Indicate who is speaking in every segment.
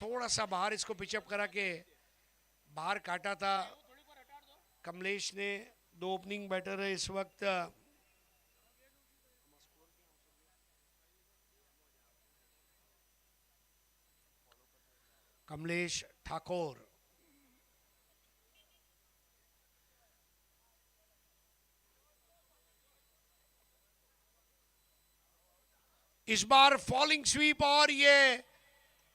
Speaker 1: थोड़ा सा बाहर इसको पिचअप करा के बाहर काटा था कमलेश ने। दो ओपनिंग बैटर है इस वक्त। कमलेश ठाकुर, इस बार फॉलिंग स्वीप और ये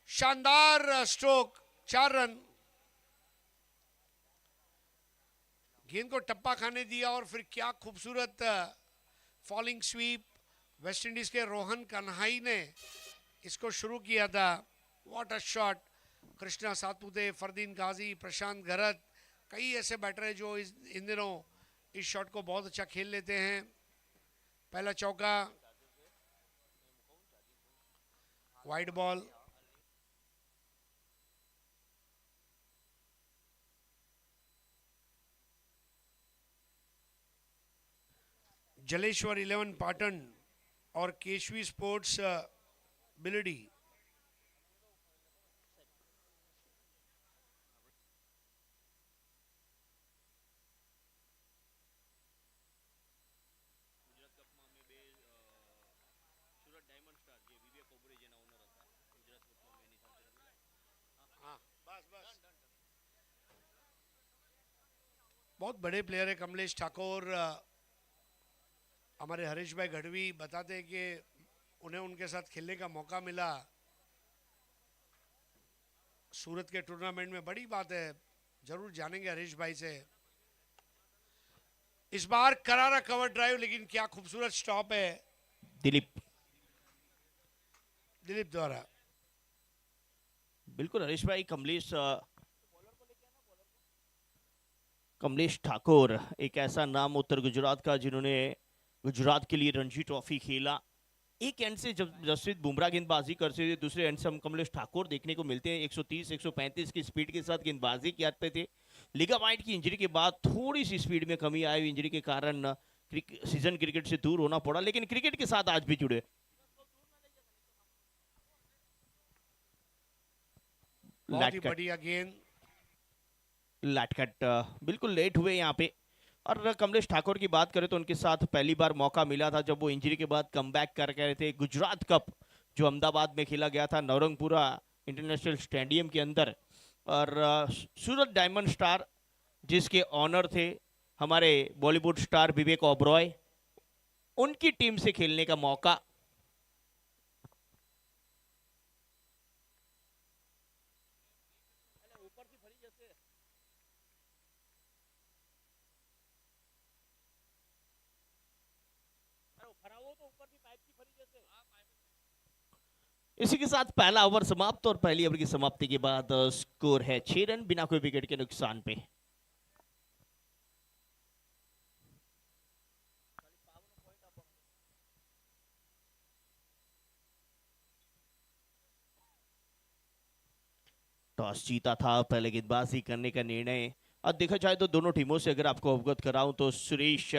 Speaker 1: शानदार स्ट्रोक, 4 रन। गेंद को टप्पा खाने दिया और फिर क्या खूबसूरत फॉलिंग स्वीप। वेस्ट इंडीज के रोहन कन्हाई ने इसको शुरू किया था। What a shot. Krishna Satpute, Fardeen Ghazi, Prashant Garat, कई ऐसे बैटर हैं जो इन दिनों इस शॉट को बहुत अच्छा खेल लेते हैं। पहला चौका, वाइड बॉल। जलेश्वर 11 पाटन और केशवी स्पोर्ट्स बिलडी। बहुत बड़े प्लेयर है कमलेश ठाकुर। हमारे हरीश भाई गढ़वी बताते हैं कि उन्हें उनके साथ खेलने का मौका मिला सूरत के टूर्नामेंट में। बड़ी बात है, जरूर जानेंगे हरीश भाई से। इस बार करारा कवर ड्राइव, लेकिन क्या खूबसूरत स्टॉप है
Speaker 2: दिलीप
Speaker 1: द्वारा।
Speaker 2: बिल्कुल हरीश भाई, कमलेश ठाकुर एक ऐसा नाम उत्तर गुजरात का जिन्होंने गुजरात के लिए रणजी ट्रॉफी खेला। एक एंड से जब जसप्रीत बुमराह गेंदबाजी करते थे, दूसरे एंड से हम कमलेश ठाकुर देखने को मिलते हैं। 130 135 की स्पीड के साथ गेंदबाजी करते थे। लिगामाइट की इंजरी के बाद थोड़ी सी स्पीड में कमी आई, इंजरी के कारण सीजन क्रिकेट से दूर होना पड़ा, लेकिन क्रिकेट के साथ आज भी जुड़े।
Speaker 1: बहुत ही बढ़िया गेंद।
Speaker 2: लैटकट बिल्कुल लेट हुए यहाँ पे। और कमलेश ठाकुर की बात करें तो उनके साथ पहली बार मौका मिला था जब वो इंजरी के बाद कमबैक कर रहे थे। गुजरात कप जो अहमदाबाद में खेला गया था, नवरंगपुरा इंटरनेशनल स्टेडियम के अंदर। और सूरत डायमंड स्टार जिसके ऑनर थे हमारे बॉलीवुड स्टार विवेक ओबरॉय, उनकी टीम से खेलने का मौका। इसी के साथ पहला ओवर समाप्त और पहली ओवर की समाप्ति के बाद स्कोर है 6 रन बिना कोई विकेट के नुकसान पे। टॉस जीता था, पहले गेंदबाजी करने का निर्णय। अब देखा जाए तो दोनों टीमों से अगर आपको अवगत कराऊं तो सुरेश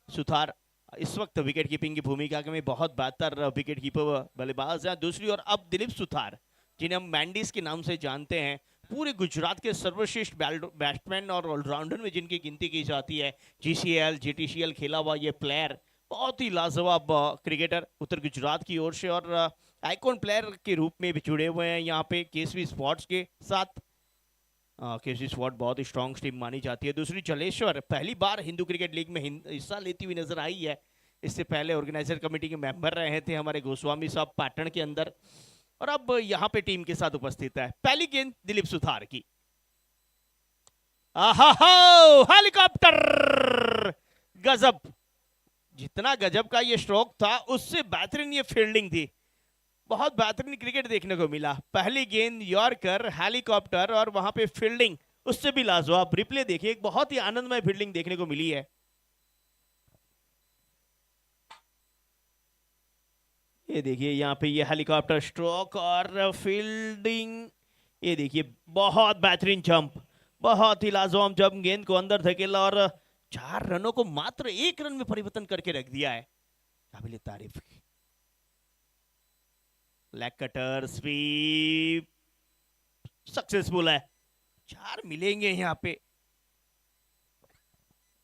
Speaker 2: सुथार इस वक्त विकेट कीपिंग की भूमिका में बहुत बेहतर विकेट कीपर बल्लेबाज है। दूसरी ओर अब दिलीप सुथार, जिन्हें हम मैंडीज के नाम से जानते हैं, पूरे गुजरात के सर्वश्रेष्ठ बैट्समैन और ऑलराउंडर में जिनकी गिनती की जाती है। जीसीएल जीटीसीएल खेला हुआ ये प्लेयर, बहुत ही लाजवाब क्रिकेटर उत्तर गुजरात की ओर से, और आइकॉन प्लेयर के रूप में भी जुड़े हुए हैं यहाँ पे केसवी स्पोर्ट्स के साथ। केसवी स्पोर्ट बहुत ही स्ट्रॉन्ग टीम मानी जाती है। दूसरी जलेश्वर पहली बार हिंदू क्रिकेट लीग में हिस्सा लेती हुई नजर आई है। इससे पहले ऑर्गेनाइजर कमेटी के मेंबर रहे थे हमारे गोस्वामी साहब पाटन के अंदर, और अब यहाँ पे टीम के साथ उपस्थित है। पहली गेंद दिलीप सुथार की। हेलीकॉप्टर, गजब। जितना गजब का ये स्ट्रोक था उससे बेहतरीन ये फील्डिंग थी। बहुत बेहतरीन क्रिकेट देखने को मिला। पहली गेंद यॉर्कर, हेलीकॉप्टर और वहां पे फील्डिंग उससे भी लाजवाब। रिप्ले देखिए, एक बहुत ही आनंदमय फील्डिंग देखने को मिली है। ये देखिए यहाँ पे ये हेलीकॉप्टर स्ट्रोक और फील्डिंग, ये देखिए बहुत बेहतरीन जंप, बहुत ही लाजवाब जंप। गेंद को अंदर धकेला और 4 रनों को मात्र 1 रन में परिवर्तन करके रख दिया है। काबिल तारीफ। लेग कटर स्वीप, सक्सेसफुल है, 4 मिलेंगे यहाँ पे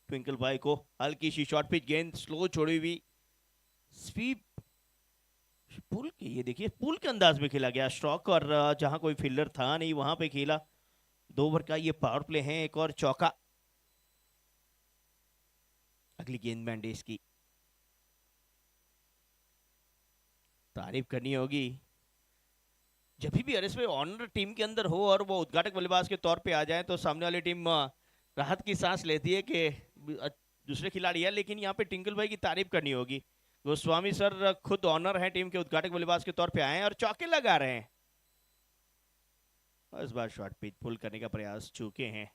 Speaker 2: ट्विंकल भाई को। हल्की सी शॉर्ट पिच गेंद स्लो छोड़ी हुई, स्वीप पुल के, ये देखिए पुल के अंदाज में खेला गया स्ट्रोक, और जहां कोई फील्डर था नहीं वहां पे खेला। 2 ओवर का ये पावर प्ले है, एक और चौका। अगली गेंद मैंडेस की, तारीफ करनी होगी जब भी आरएस में ऑनर टीम के अंदर हो और वो उद्घाटक बल्लेबाज के तौर पे आ जाए तो सामने वाली टीम राहत की सांस लेती है कि दूसरे खिलाड़ी है, लेकिन यहाँ पे टिंकल भाई की तारीफ करनी होगी। गोस्वामी सर खुद ऑनर है टीम के, उद्घाटक बल्लेबाज के तौर पे आए हैं और चौके लगा रहे हैं। और इस बार शॉर्ट पिच पुल करने का प्रयास चूके हैं,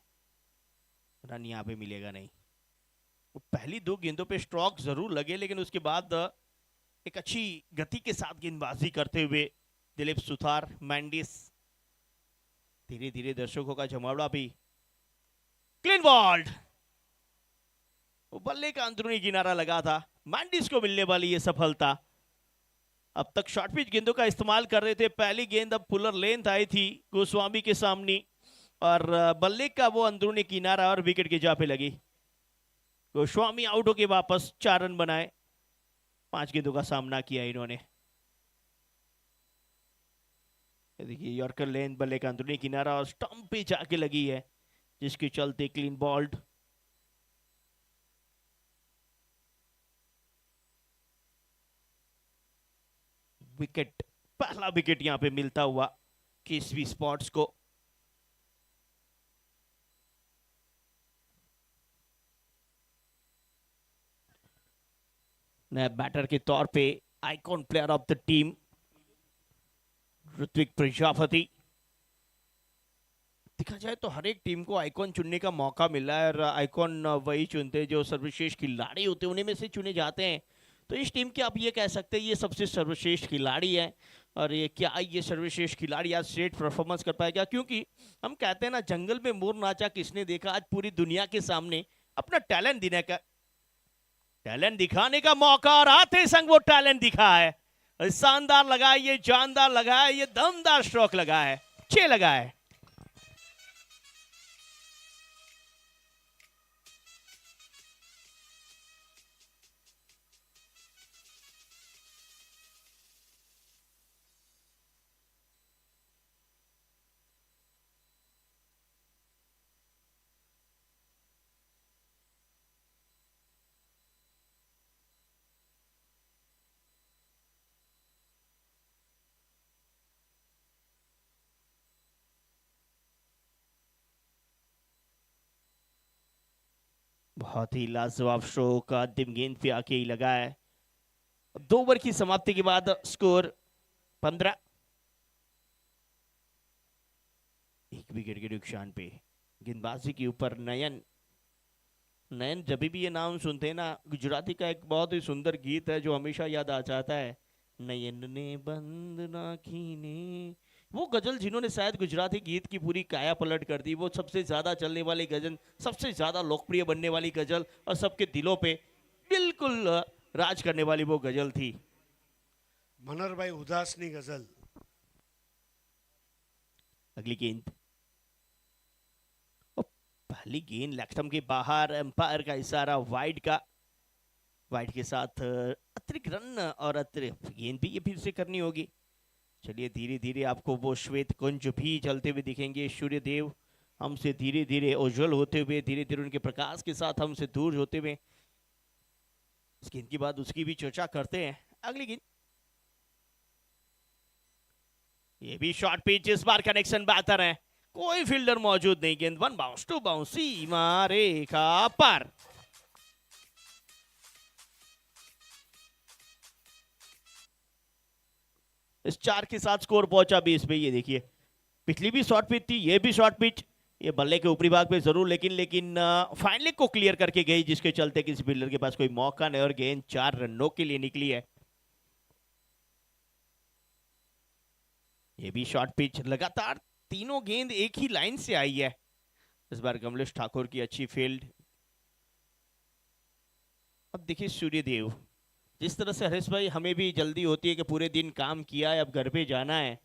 Speaker 2: रन यहाँ पे मिलेगा नहीं। वो पहली 2 गेंदों पे स्ट्रोक जरूर लगे, लेकिन उसके बाद एक अच्छी गति के साथ गेंदबाजी करते हुए दिलीप सुथार, मैंडिस, धीरे धीरे दर्शकों का जमावड़ा भी। क्लीन बॉल्ड, वो बल्ले का अंदरूनी किनारा लगा था, मैंडिस को मिलने वाली ये सफलता। अब तक शॉर्ट पिच गेंदों का इस्तेमाल कर रहे थे, पहली गेंद अब पुलर लेंथ आई थी गोस्वामी के सामने, और बल्ले का वो अंदरूनी किनारा और विकेट की जा पे लगी। गोस्वामी आउट होके वापस 4 रन बनाए, 5 गेंदों का सामना किया इन्होंने। देखिए यॉर्कर लेंथ, बल्ले का अंदरूनी किनारा और स्टंप पे जाके लगी है, जिसके चलते क्लीन बॉल्ड। विकेट, पहला विकेट यहां पे मिलता हुआ केसवी स्पोर्ट्स को। नया बैटर के तौर पे icon player of the team Ritwik Prajapati. देखा जाए तो हर एक टीम को आइकॉन चुनने का मौका मिला है, और आइकॉन वही चुनते हैं जो सर्वश्रेष्ठ खिलाड़ी होते हैं, उन्हीं में से चुने जाते हैं। तो इस टीम के आप ये कह सकते हैं ये सबसे सर्वश्रेष्ठ खिलाड़ी है, और ये क्या ये सर्वश्रेष्ठ खिलाड़ी आज स्टेट परफॉर्मेंस कर पाएगा? क्योंकि हम कहते हैं ना, जंगल में मोर नाचा किसने देखा, आज पूरी दुनिया के सामने अपना टैलेंट देने का, टैलेंट दिखाने का मौका, और आते संग वो टैलेंट दिखा है। शानदार लगा है, ये जानदार लगा है, ये दमदार स्ट्रोक लगा है, अच्छे लगा है। बहुत ही लाजवाब स्ट्रोक अंतिम गेंद पे आके ही लगा है। 2 ओवर की समाप्ति के बाद स्कोर 15, 1 विकेट के नुकसान पे। गेंदबाजी के ऊपर नयन। नयन जब भी ये नाम सुनते हैं ना, गुजराती का एक बहुत ही सुंदर गीत है जो हमेशा याद आ जाता है, नयन ने बंद ना कीने। वो गजल जिन्होंने शायद गुजराती गीत की पूरी काया पलट कर दी, वो सबसे ज्यादा चलने वाली गजल, सबसे ज्यादा लोकप्रिय बनने वाली गजल, और सबके दिलों पे बिल्कुल राज करने वाली वो गजल थी।
Speaker 1: मनर भाई उदासनी गजल।
Speaker 2: अगली गेंद, पहली गेंद लेग के बाहर, एम्पायर का इशारा वाइड का, वाइड के साथ अतिरिक्त रन और अतिरिक्त गेंद भी ये फिर से करनी होगी। चलिए धीरे धीरे आपको वो श्वेत कुंज भी चलते हुए दिखेंगे, सूर्यदेव हमसे धीरे धीरे उज्जवल होते हुए, धीरे धीरे उनके प्रकाश के साथ हमसे दूर होते हुए। इस गेंद के बाद उसकी भी चर्चा करते हैं। अगली गेंद, ये भी शॉर्ट पिच, इस बार कनेक्शन बेहतर है, कोई फील्डर मौजूद नहीं, गेंद 1 बाउंस 2 बाउंस, सीमा रेखा पर। इस 4 के साथ स्कोर पहुंचा 20 पे। ये देखिए पिछली भी शॉर्ट पिच थी, ये भी शॉर्ट पिच, ये बल्ले के ऊपरी भाग पे जरूर, लेकिन फाइनली को क्लियर करके गई, जिसके चलते किसी फील्डर के पास कोई मौका नहीं, और गेंद 4 रनों के लिए निकली है। ये भी शॉर्ट पिच, लगातार तीनों गेंद एक ही लाइन से आई है। इस बार कमलेश ठाकुर की अच्छी फील्ड। अब देखिए सूर्यदेव, जिस तरह से हरीश भाई हमें भी जल्दी होती है कि पूरे दिन काम किया है, अब घर पे जाना है,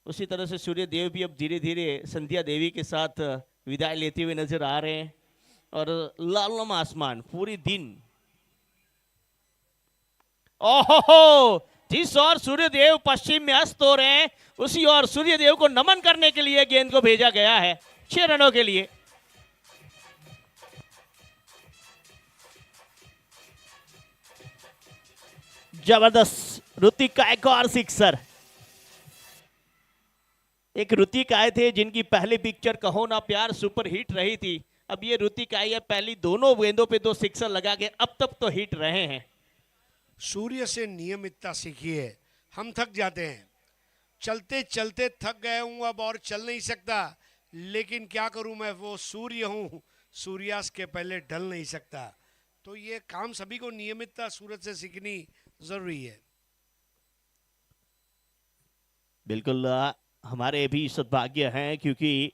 Speaker 2: उसी तरह से सूर्य देव भी अब धीरे धीरे संध्या देवी के साथ विदाई लेते हुए नजर आ रहे हैं और लालम आसमान पूरी दिन। ओहो, जिस ओर सूर्यदेव पश्चिम में अस्त हो रहे हैं उसी ओर सूर्यदेव को नमन करने के लिए गेंद को भेजा गया है 6 रनों के लिए। जबरदस्त ऋतिक का एक और सिक्सर। एक ऋतिक आए थे जिनकी पहली पिक्चर कहो ना प्यार सुपर हिट रही थी, अब ये ऋतिक आई है पहली दोनों गेंदों पे 2 सिक्सर लगा के अब तक तो हिट रहे हैं।
Speaker 1: सूर्य से नियमितता सीखिए। हम थक जाते हैं, चलते चलते थक गए हूं अब और चल नहीं सकता, लेकिन क्या करूं मैं वो सूर्य हूं, सूर्यास्त के पहले ढल नहीं सकता। तो ये काम सभी को नियमितता सूरज से सीखनी जरूरी है।
Speaker 2: बिल्कुल हमारे भी सद्भाग्य हैं क्योंकि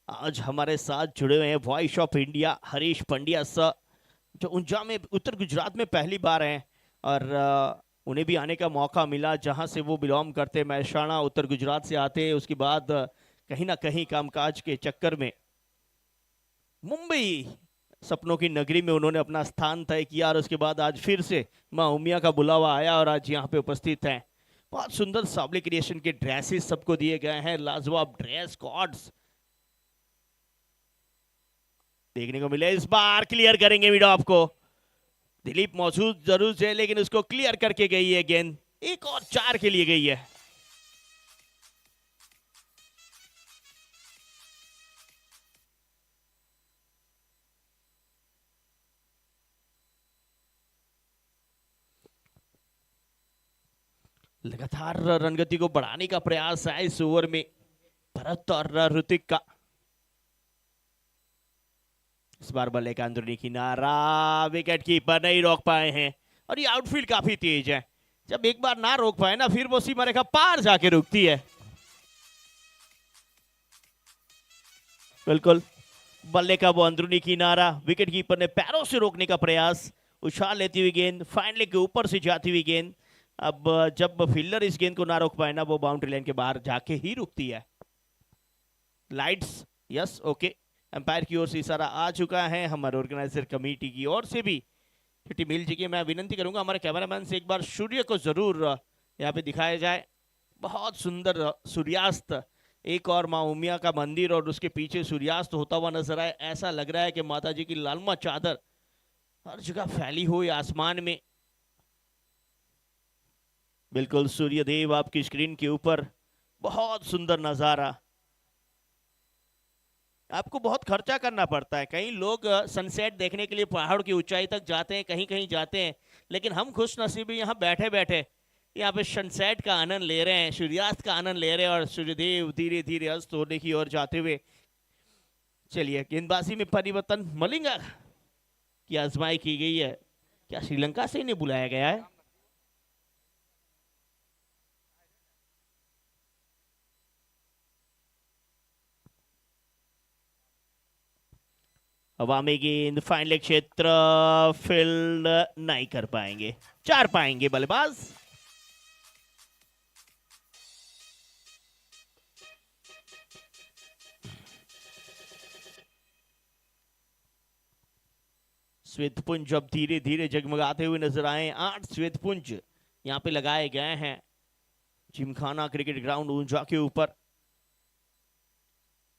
Speaker 2: आज हमारे साथ जुड़े हुए हैं voice of India Harish Pandya sir, जो ऊंचा में उत्तर गुजरात में पहली बार हैं और उन्हें भी आने का मौका मिला जहां से वो बिलोंग करते, महसाणा उत्तर गुजरात से आते। उसके बाद कहीं ना कहीं कामकाज के चक्कर में मुंबई सपनों की नगरी में उन्होंने अपना स्थान तय किया और उसके बाद आज फिर से माँ उमिया का बुलावा आया और आज यहाँ पे उपस्थित हैं। बहुत सुंदर साबली क्रिएशन के ड्रेसेस सबको दिए गए हैं, लाजवाब ड्रेस कोड्स देखने को मिले। इस बार क्लियर करेंगे वीडियो आपको, दिलीप मौजूद जरूर है लेकिन उसको क्लियर करके गई है गेंद, एक और 4 के लिए गई है। लगातार रनगति को बढ़ाने का प्रयास है इस ओवर में भरत और ऋतिक का। इस बार बल्ले का अंदरूनी किनारा, विकेट कीपर नहीं रोक पाए हैं और ये आउटफील्ड काफी तेज है, जब एक बार ना रोक पाए ना फिर वो सीमा रेखा पार जाके रुकती है। बिल्कुल बल्ले का वो अंदरूनी किनारा, विकेट कीपर ने पैरों से रोकने का प्रयास, उछाल लेती हुई गेंद, फाइनली के ऊपर से जाती हुई गेंद। अब जब फील्डर इस गेंद को ना रोक पाए ना वो बाउंड्री लाइन के बाहर जाके ही रुकती है। लाइट्स यस ओके, एम्पायर की ओर से इशारा आ चुका है, हमारे ऑर्गेनाइजर कमेटी की ओर से भी छुट्टी मिल चुकी है। मैं विनंती करूंगा हमारे कैमरामैन से एक बार सूर्य को जरूर यहाँ पे दिखाया जाए। बहुत सुंदर सूर्यास्त, एक और माँ उमिया का मंदिर और उसके पीछे सूर्यास्त होता हुआ नजर आए। ऐसा लग रहा है कि माता जी की लालमा चादर हर जगह फैली हुई आसमान में। बिल्कुल सूर्यदेव आपकी स्क्रीन के ऊपर, बहुत सुंदर नजारा। आपको बहुत खर्चा करना पड़ता है, कई लोग सनसेट देखने के लिए पहाड़ की ऊंचाई तक जाते हैं, कहीं कहीं जाते हैं, लेकिन हम खुश नसीबी यहाँ बैठे बैठे यहाँ पे सनसेट का आनंद ले रहे हैं, सूर्यास्त का आनंद ले रहे हैं और सूर्यदेव धीरे धीरे अस्त होने की ओर जाते हुए। चलिए गेंदबाजी में परिवर्तन, मलिंगा की आजमाई की गई है। क्या श्रीलंका से इन्हें बुलाया गया है? हवा में गेंद, फाइनल क्षेत्र, फील्ड नहीं कर पाएंगे, 4 पाएंगे बल्लेबाज। श्वेतपुंज अब धीरे धीरे जगमगाते हुए नजर आए। 8 श्वेतपुंज यहाँ पे लगाए गए हैं जिमखाना क्रिकेट ग्राउंड ऊंचा के ऊपर।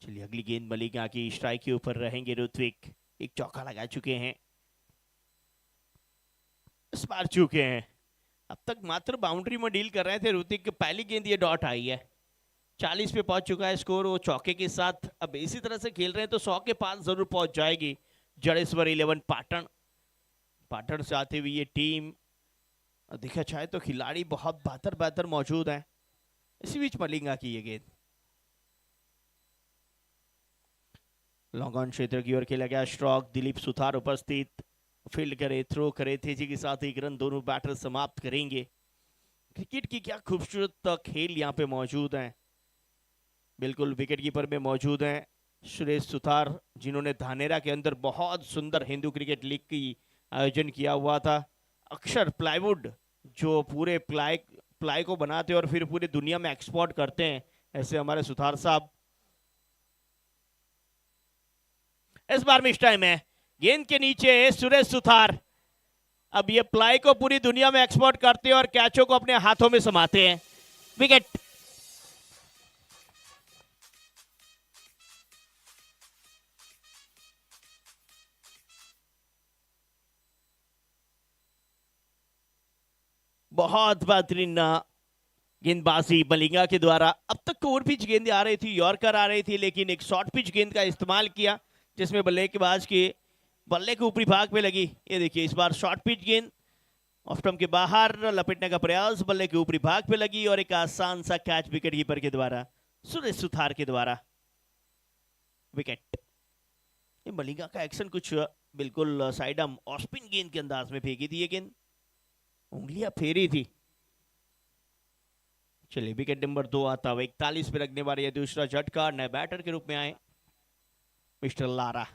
Speaker 2: चलिए अगली गेंद मलिंगा की, स्ट्राइक के ऊपर रहेंगे ऋत्विक, एक चौका लगा चुके हैं, इस बार चुके हैं। अब तक मात्र बाउंड्री में डील कर रहे थे ऋत्विक की पहली गेंद ये डॉट आई है। 40 पे पहुंच चुका है स्कोर वो चौके के साथ। अब इसी तरह से खेल रहे हैं तो 100 के पास जरूर पहुंच जाएगी जडेश्वर 11 पाटन। पाटन से आती हुई ये टीम, देखा जाए तो खिलाड़ी बहुत बेहतर मौजूद हैं। इसी बीच मलिंगा की ये गेंद लॉन्ग ऑन क्षेत्र की ओर खेला गया स्ट्रोक। दिलीप सुथार उपस्थित, फील्ड करे, थ्रो करे, तेजी के साथ 1 रन दोनों बैटर समाप्त करेंगे। क्रिकेट की क्या खूबसूरत खेल यहाँ पे मौजूद है। बिल्कुल विकेट कीपर में मौजूद हैं सुरेश सुथार, जिन्होंने धानेरा के अंदर बहुत सुंदर हिंदू क्रिकेट लीग की आयोजन किया हुआ था। अक्षर प्लाईवुड जो पूरे प्लाई को बनाते हैं और फिर पूरी दुनिया में एक्सपोर्ट करते हैं, ऐसे हमारे सुथार साहब इस बार मिस टाइम है, गेंद के नीचे सुरेश सुथार। अब ये प्लाई को पूरी दुनिया में एक्सपोर्ट करते हैं और कैचों को अपने हाथों में समाते हैं। विकेट। बहुत बेहतरीन गेंदबाजी मलिंगा के द्वारा। अब तक ओवर पिच गेंदें आ रही थी, यॉर्कर आ रही थी, लेकिन एक शॉर्ट पिच गेंद का इस्तेमाल किया जिसमें बल्लेबाज के बल्ले के ऊपरी भाग पे लगी। ये देखिए इस बार शॉर्ट पिच गेंद ऑफ स्टंप के बाहर लपेटने का प्रयास, बल्ले के ऊपरी भाग पे लगी और एक आसान सा कैच विकेट कीपर के द्वारा, सुरेश सुथार के द्वारा। विकेट। ये मलिंगा का एक्शन कुछ बिल्कुल साइड आर्म ऑफ स्पिन गेंद के अंदाज में फेंकी थी ये गेंद, उंगलियां फेरी थी। चलिए विकेट नंबर 2 आता हुआ 41 पे रखने वाले दूसरा झटका, नए बैटर के रूप में आए मिस्टर लारा।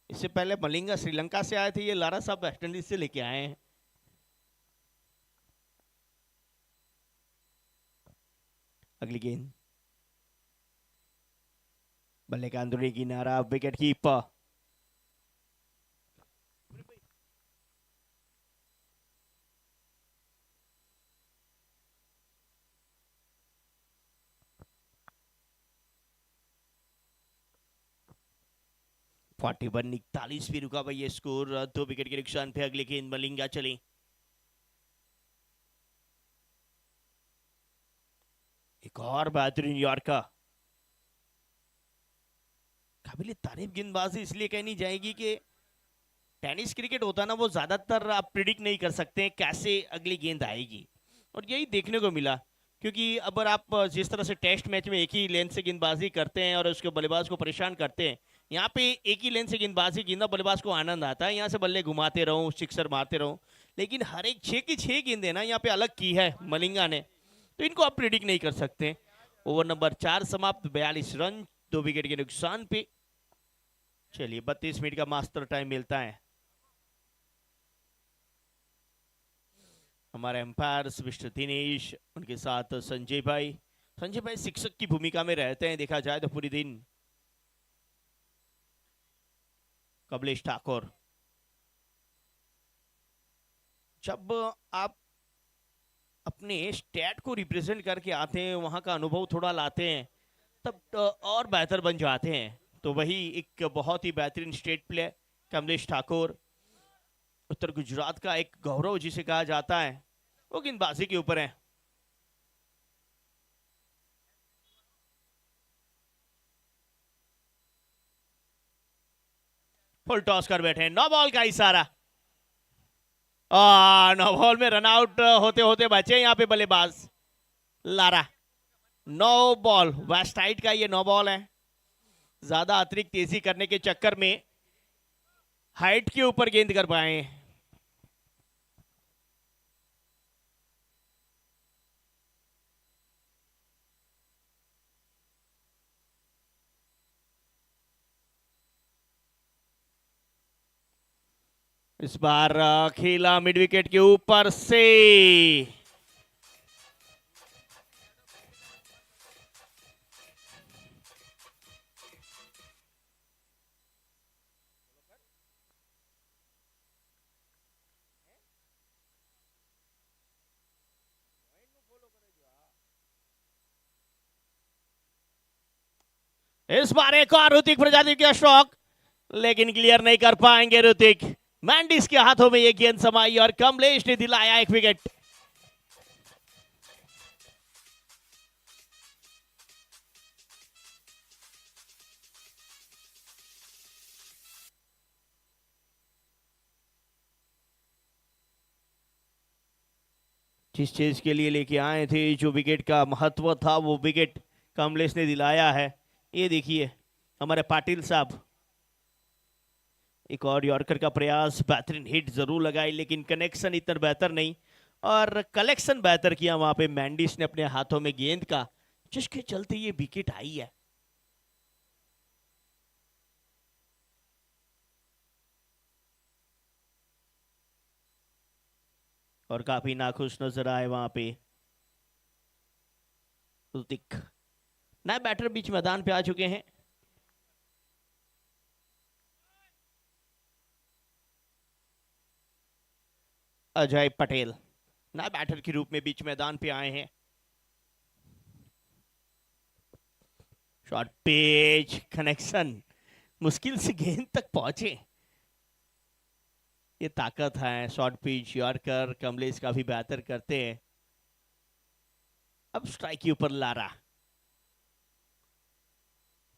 Speaker 2: इससे पहले मलिंगा श्रीलंका से आए थे, ये लारा साहब वेस्ट इंडीज से लेके आए हैं। अगली गेंद बल्ले का अंदरूनी किनारा, विकेट कीपर। फोर्टी 41 भी रुका भाई ये स्कोर, 2 विकेट के नुकसान पे अगली गेंद मलिंगा चली। एक और बेहतरीन यॉर्कर। काबिल तारीफ गेंदबाजी इसलिए कहनी जाएगी कि टेनिस क्रिकेट होता ना, वो ज्यादातर आप प्रिडिक्ट नहीं कर सकते कैसे अगली गेंद आएगी, और यही देखने को मिला। क्योंकि अगर आप जिस तरह से टेस्ट मैच में एक ही लेंथ से गेंदबाजी करते हैं और उसके बल्लेबाज को परेशान करते हैं, यहाँ पे एक ही लेंथ से गेंदबाजी की ना बल्लेबाज को आनंद आता है, यहाँ से बल्ले घुमाते रहो, सिक्सर मारते रहो। लेकिन हर एक 6 की 6 गेंदें ना यहाँ पे अलग की है मलिंगा ने, तो इनको आप प्रिडिक्ट नहीं कर सकते। ओवर नंबर 4 समाप्त, 42 रन, 2 विकेट के नुकसान पे। चलिए 32 मिनट का मास्टर टाइम मिलता है। हमारे एम्पायर मिस्टर दिनेश, उनके साथ संजय भाई। संजय भाई शिक्षक की भूमिका में रहते हैं देखा जाए तो पूरी दिन। कमलेश ठाकुर। जब आप अपने स्टेट को रिप्रेजेंट करके आते हैं, वहां का अनुभव थोड़ा लाते हैं, तब तो और बेहतर बन जाते हैं। तो वही एक बहुत ही बेहतरीन स्टेट प्लेयर कमलेश ठाकुर, उत्तर गुजरात का एक गौरव जिसे कहा जाता है, वो गेंदबाजी के ऊपर है। फुल टॉस कर बैठे हैं, 9 बॉल का इशारा। 9 बॉल में रन आउट होते होते बचे यहाँ पे बल्लेबाज लारा। 9 बॉल वेस्ट साइड का ये 9 बॉल है। ज्यादा अतिरिक्त तेजी करने के चक्कर में हाइट के ऊपर गेंद कर पाए। इस बार खेला मिड विकेट के ऊपर से। इस बार एक और ऋतिक प्रजापति का स्ट्रोक, लेकिन क्लियर नहीं कर पाएंगे ऋतिक। मैंडिस के हाथों में ये गेंद समाई और कमलेश ने दिलाया एक विकेट। जिस चीज के लिए लेके आए थे, जो विकेट का महत्व था, वो विकेट कमलेश ने दिलाया है। ये देखिए हमारे पाटिल साहब, एक और यॉर्कर का प्रयास, बेहतरीन हिट जरूर लगाई, लेकिन कनेक्शन इतना बेहतर नहीं और कलेक्शन बेहतर किया वहां पे मैंडिस ने अपने हाथों में गेंद का, जिसके चलते ये विकेट आई है। और काफी नाखुश नजर आए वहां पे ऋतिक नए बैटर बीच मैदान पे आ चुके हैं। अजय पटेल नए बैटर के रूप में बीच मैदान पे आए हैं। शॉर्ट पेज कनेक्शन, मुश्किल से गेंद तक पहुंचे, ये ताकत है। शॉर्ट पिच यॉर्कर कमलेश काफी बेहतर करते हैं। अब स्ट्राइक के ऊपर लारा,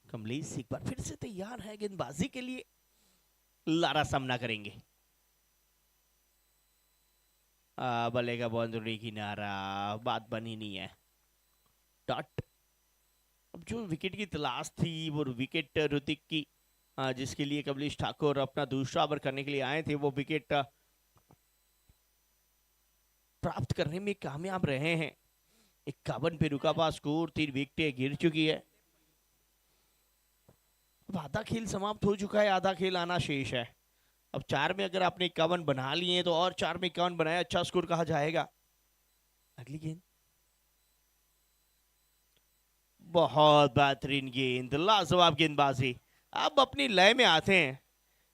Speaker 2: कमलेश एक बार फिर से तैयार है गेंदबाजी के लिए। लारा सामना करेंगे। बलेगा बाउंड्री किनारा, बात बनी नहीं है। डॉट। अब जो विकेट की तलाश थी वो विकेट ऋतिक की, जिसके लिए कमलेश ठाकुर अपना दूसरा ओवर करने के लिए आए थे, वो विकेट प्राप्त करने में कामयाब रहे हैं। 51 पे रुका हुआ स्कोर, 3 विकेटें गिर चुकी है। अब आधा खेल समाप्त हो चुका है, आधा खेल आना शेष है। अब 4 में अगर आपने 51 बना लिए तो और 4 में 51 बनाया, अच्छा स्कोर कहा जाएगा। अगली गेंद बहुत बेहतरीन गेंद, लाजवाब गेंदबाजी। अब अपनी लय में आते हैं,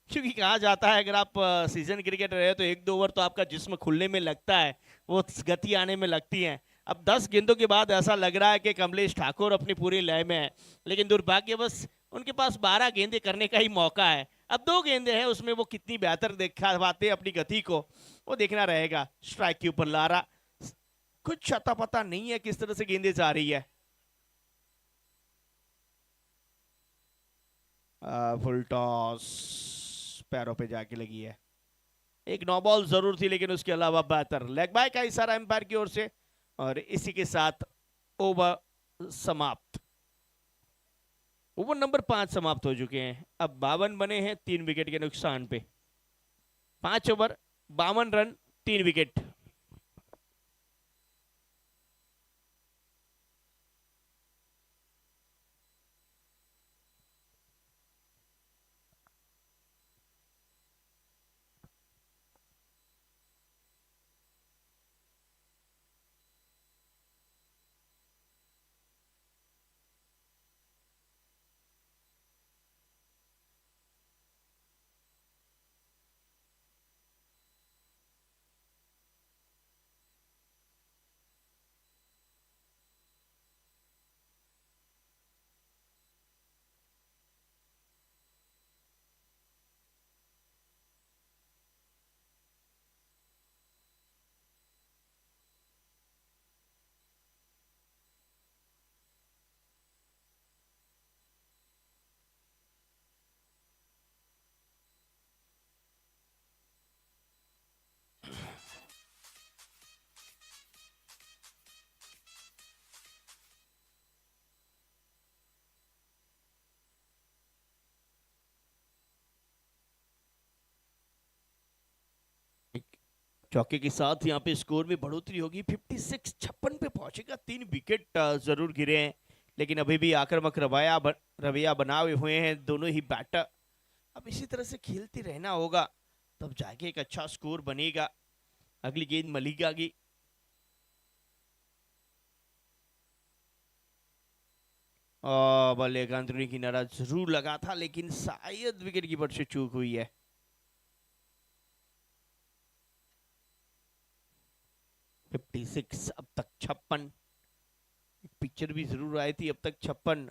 Speaker 2: क्योंकि कहा जाता है अगर आप सीजन क्रिकेटर रहे तो 1-2 ओवर तो आपका जिस्म खुलने में लगता है, वो गति आने में लगती है। अब 10 गेंदों के बाद ऐसा लग रहा है कि कमलेश ठाकुर अपनी पूरी लय में है, लेकिन दुर्भाग्यवश उनके पास 12 गेंदें करने का ही मौका है। अब 2 गेंदें हैं, उसमें वो कितनी बेहतर दिखा पाते अपनी गति को, वो देखना रहेगा। स्ट्राइक के ऊपर लारा, कुछ अता पता नहीं है किस तरह से गेंदें जा रही है। फुल टॉस पैरों पे जाके लगी है। एक नो बॉल जरूर थी, लेकिन उसके अलावा बेहतर लेग बाय का इशारा एम्पायर की ओर से, और इसी के साथ ओवर समाप्त। ओवर नंबर 5 समाप्त हो चुके हैं। अब 52 बने हैं 3 विकेट के नुकसान पे। 5 ओवर 52 रन 3 विकेट। चौके के साथ यहाँ पे स्कोर में बढ़ोतरी होगी। 56 पे पहुंचेगा। 3 विकेट जरूर गिरे हैं, लेकिन अभी भी आक्रामक रवैया बनाए हुए हैं दोनों ही बैटर। अब इसी तरह से खेलते रहना होगा, तब जाके एक अच्छा स्कोर बनेगा। अगली गेंद मलिका की, बल्ले अंदरूनी किनारा जरूर लगा था, लेकिन शायद विकेट कीपर से चूक हुई है। 56, अब तक 56। पिक्चर भी जरूर आई थी, अब तक 56।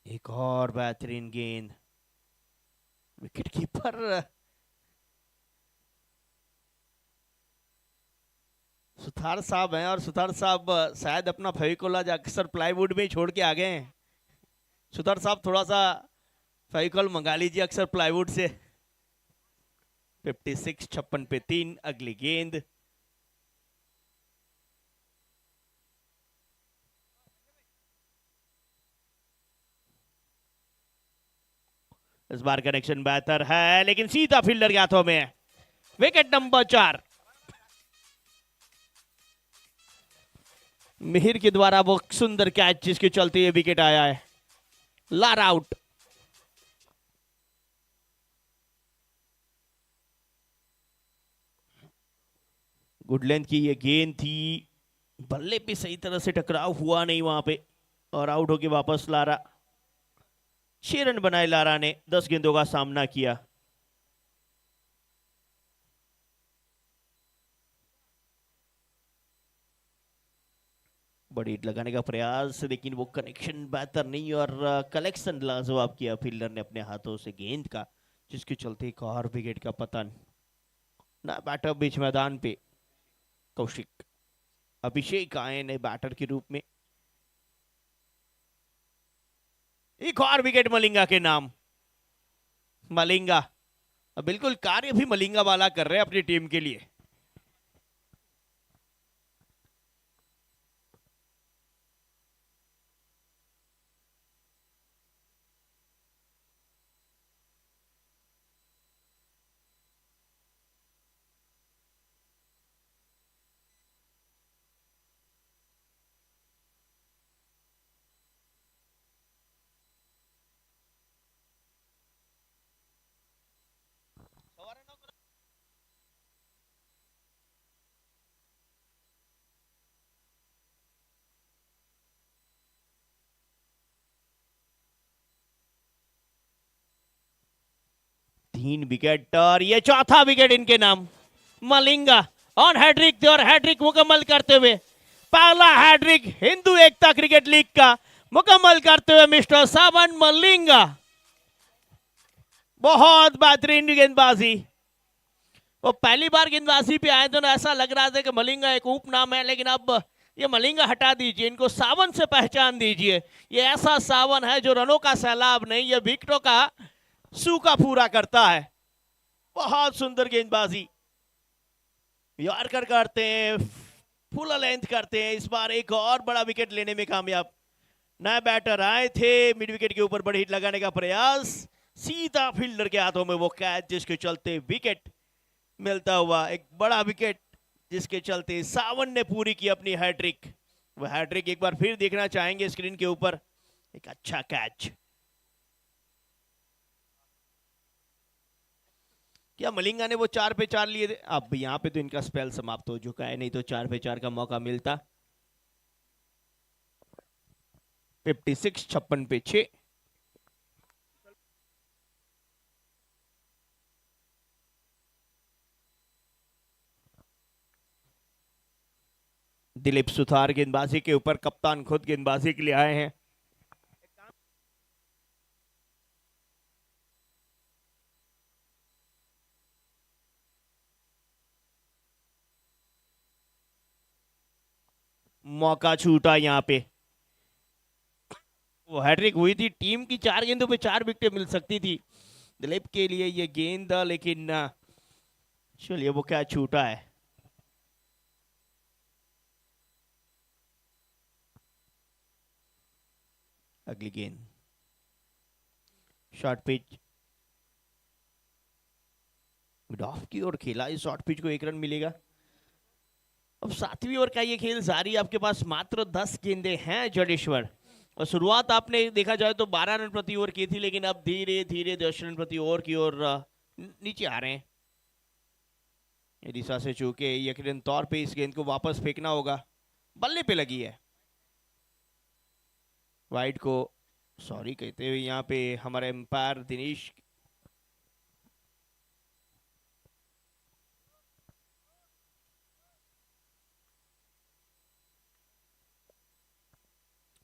Speaker 2: एक और बेहतरीन गेंद, विकेट कीपर सुथार साहब हैं, और सुथार साहब शायद अपना फेविकोल आज अक्सर प्लाईवुड में ही छोड़ के आ गए हैं। सुथार साहब थोड़ा सा फेविकोल मंगा लीजिए अक्सर प्लाईवुड से। 56 56 पे 3। अगली गेंद इस बार कनेक्शन बेहतर है, लेकिन सीधा फील्डर के हाथों में है। Wicket number 4। मिहिर के द्वारा वो सुंदर कैच जिसके चलते ये विकेट आया है। Lara out. गुड लेंथ की ये गेंद थी, बल्ले पे सही तरह से टकराव हुआ नहीं वहां पे, और आउट होके वापस लारा। 6 रन बनाए लारा ने, 10 गेंदों का सामना किया। बड़ी हिट लगाने का प्रयास, लेकिन वो कनेक्शन बेहतर नहीं, और कलेक्शन लाजवाब किया फील्डर ने अपने हाथों से गेंद का, जिसके चलते एक और विकेट का पतन। ना बैटर बीच मैदान पे कौशिक, अभिषेक आए नए बैटर के रूप में। एक और विकेट मलिंगा के नाम। मलिंगा बिल्कुल कार्य भी मलिंगा वाला कर रहे हैं अपनी टीम के लिए। तीन विकेट, और ये चौथा विकेट इनके नाम। मलिंगा ऑन हैट्रिक, और हैट्रिक मुकम्मल करते हुए, पहला हैट्रिक हिंदू एकता क्रिकेट लीग का मुकम्मल करते हुए मिस्टर सावन मलिंगा। बहुत बेहतरीन गेंदबाजी। वो पहली बार गेंदबाजी पे आए तो ना ऐसा लग रहा था कि मलिंगा एक उपनाम है, लेकिन अब ये मलिंगा हटा दीजिए, इनको सावन से पहचान दीजिए। ये ऐसा सावन है जो रनों का सैलाब नहीं, ये विकेटों का सूखा पूरा करता है। बहुत सुंदर गेंदबाजी, यॉर्कर करते हैं, फुल लेंथ करते हैं। इस बार एक और बड़ा विकेट लेने में कामयाब। नए बैटर आए थे, मिड विकेट के ऊपर बड़ी हिट लगाने का प्रयास, सीधा फील्डर के हाथों में वो कैच, जिसके चलते विकेट मिलता हुआ, एक बड़ा विकेट, जिसके चलते सावन ने पूरी की अपनी हैट्रिक। वो हैट्रिक एक बार फिर देखना चाहेंगे स्क्रीन के ऊपर। एक अच्छा कैच। क्या मलिंगा ने वो 4 पे 4 लिए थे? अब यहाँ पे तो इनका स्पेल समाप्त हो चुका है, नहीं तो 4 पे 4 का मौका मिलता। 56, 56 पे 6। दिलीप सुथार गेंदबाजी के ऊपर, कप्तान खुद गेंदबाजी के लिए आए हैं। मौका छूटा यहाँ पे। वो हैट्रिक हुई थी, टीम की 4 गेंदों पे 4 विकेटें मिल सकती थी दिलीप के लिए ये गेंद, लेकिन चलिए वो क्या छूटा है। अगली गेंद शॉर्ट पिच, मिड ऑफ की ओर खेला। इस शॉर्ट पिच को 1 रन मिलेगा। अब 7वीं ओवर का ये खेल जारी, आपके पास मात्र 10 गेंदें हैं जडेश्वर। और शुरुआत आपने देखा जाए तो 12 रन प्रति ओवर की थी, लेकिन अब धीरे धीरे 10 रन प्रति ओवर की ओर नीचे आ रहे हैं। ये दिशा से चूके यकीनन तौर पे इस गेंद को वापस फेंकना होगा। बल्ले पे लगी है, वाइड को सॉरी कहते हुए यहाँ पे हमारे एम्पायर दिनेश।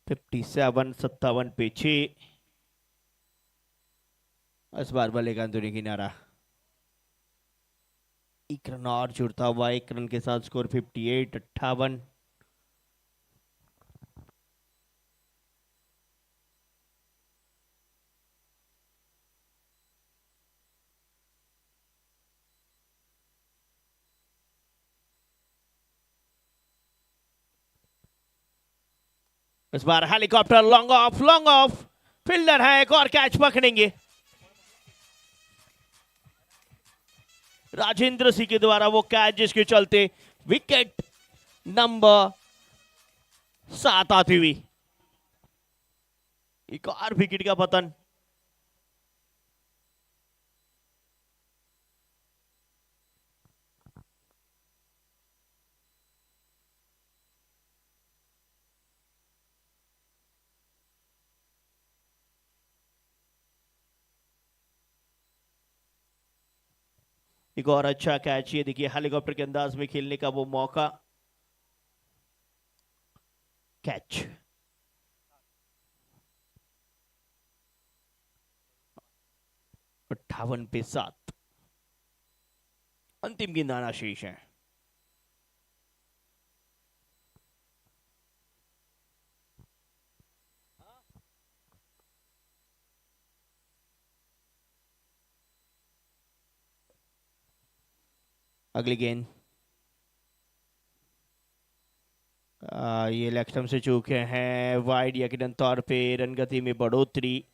Speaker 2: (57) 57 पे 6। इस बार बल्ले का अंदरूनी किनारा। 1 रन और जुड़ता हुआ, 1 रन के साथ स्कोर 58, 58। इस बार helicopter long off, long off. Fielder है, एक और कैच पकड़ेंगे। राजेंद्र सिंह के द्वारा वो कैच, जिसके चलते विकेट नंबर 7 आती हुई। एक और विकेट का पतन। एक और अच्छा कैच, ये देखिए हेलीकॉप्टर के अंदाज में खेलने का वो मौका, कैच। 58 पे 7, अंतिम गेंद आना शेष है। अगली गेंद ये लेग स्टंप से चूके हैं वाइड, यकीनन तौर पे रन गति में बढ़ोतरी,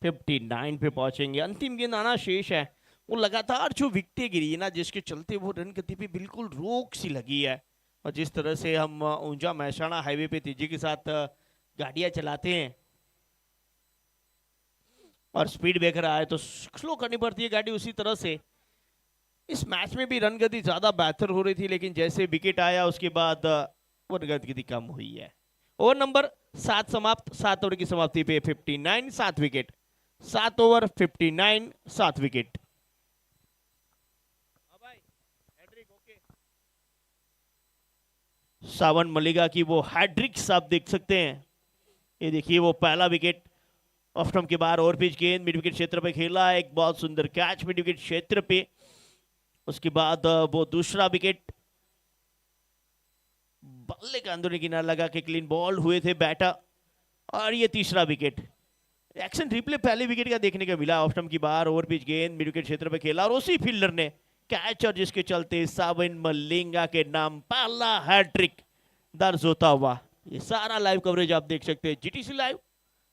Speaker 2: 59 पे पहुंचेंगे। अंतिम गेंद आना शेष है। वो लगातार जो विकेटें गिरी है ना, जिसके चलते वो रन गति पे बिल्कुल रोक सी लगी है। और जिस तरह से हम ऊंचा महसाणा हाईवे पे तेजी के साथ गाड़ियां चलाते हैं और स्पीड ब्रेकर आए तो स्लो करनी पड़ती है गाड़ी, उसी तरह से इस मैच में भी रन गति ज्यादा बेहतर हो रही थी, लेकिन जैसे विकेट आया उसके बाद वो रन गति कम हुई है। ओवर नंबर 7 समाप्त, 7 ओवर की समाप्ति पे 59, 7 विकेट, 7 ओवर 59, 7 विकेट। सावन मलिंगा की वो हैट्रिक्स आप देख सकते हैं। ये देखिए वो पहला विकेट ऑफ स्टंप के बाहर, ओवर पिच गेंद मिड विकेट क्षेत्र पे खेला, एक बहुत सुंदर कैच मिड विकेट क्षेत्र पे। उसके बाद वो दूसरा विकेट बल्ले का अंदरूनी किनारा लगा के क्लीन बॉल हुए थे बैटर। और ये तीसरा विकेट, एक्शन रिप्ले पहले विकेट का देखने को मिला, ऑफ स्टंप की बाहर ओवर पिच गेंद मिड विकेट क्षेत्र पे खेला और उसी फील्डर ने कैच, और जिसके चलते सावन मलिंगा के नाम पहला हैट्रिक दर्ज होता हुआ। ये सारा लाइव कवरेज आप देख सकते हैं जीटीसी लाइव,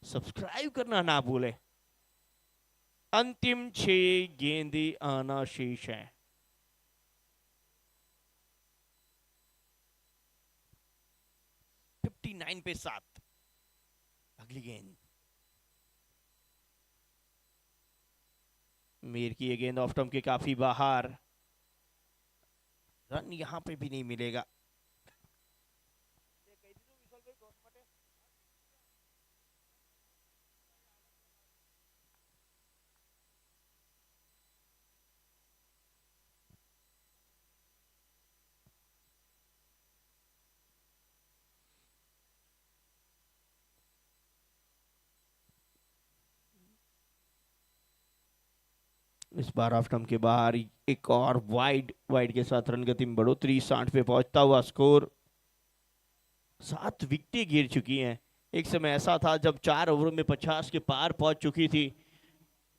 Speaker 2: सब्सक्राइब करना ना भूलें। अंतिम 6 गेंदें आना शेष है। 59 पे 7, अगली गेंद मीर की ये गेंद ऑफ स्टंप के काफी बाहर, रन यहां पे भी नहीं मिलेगा। इस बार ऑफ स्टंप के बाहर एक और वाइड, वाइड के साथ रन गति में बढ़ोतरी, 60 पे पहुंचता हुआ स्कोर। 7 विकेटें गिर चुकी हैं। एक समय ऐसा था जब 4 ओवरों में 50 के पार पहुंच चुकी थी।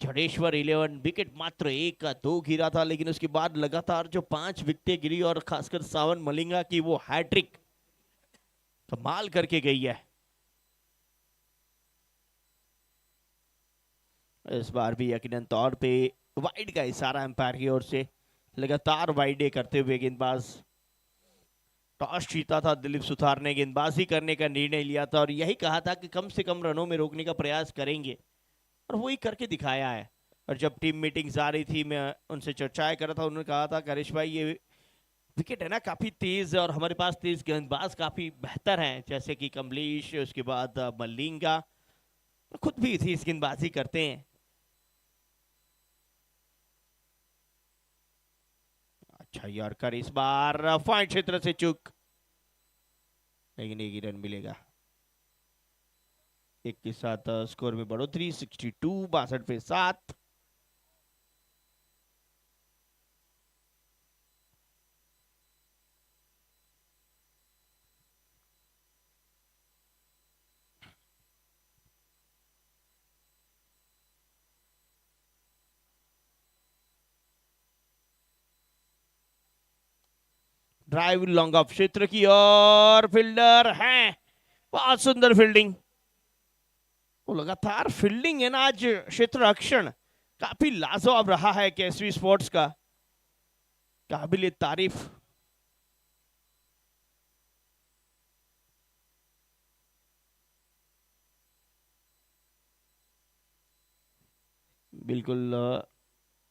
Speaker 2: जडेश्वर 11 विकेट मात्र 1 का 2 गिरा था, लेकिन उसके बाद लगातार जो 5 विकेटें गिरी और खासकर सावन मलिंगा की वो हैट्रिक कमाल करके गई है। इस बार भी यकीनन तौर पे वाइड का इशारा एम्पायर की ओर से, लगातार वाइडे करते हुए गेंदबाज, टॉस जीता था दिलीप सुथार ने, गेंदबाजी करने का निर्णय लिया था और यही कहा था कि कम से कम रनों में रोकने का प्रयास करेंगे और वही करके दिखाया है। और जब टीम मीटिंग जा रही थी, मैं उनसे चर्चाएं कर रहा था, उन्होंने कहा था कि हरीश भाई ये विकेट है ना काफी तेज और हमारे पास तेज गेंदबाज काफी बेहतर हैं, जैसे कि कमलेश, उसके बाद मलिंगा, खुद भी थी इस गेंदबाजी करते हैं। अच्छा यॉर्कर इस बार पॉइंट क्षेत्र से चूक, लेकिन एक ही रन मिलेगा। एक के साथ स्कोर में बढ़ोतरी, 62, 62 पे 7। ड्राइव लॉन्ग ऑफ क्षेत्र की और फील्डर है, बहुत सुंदर फील्डिंग। वो लगातार फील्डिंग है ना आज क्षेत्र रक्षण काफी लाजवाब रहा है केसरी स्पोर्ट्स का, काबिल तारीफ। बिल्कुल,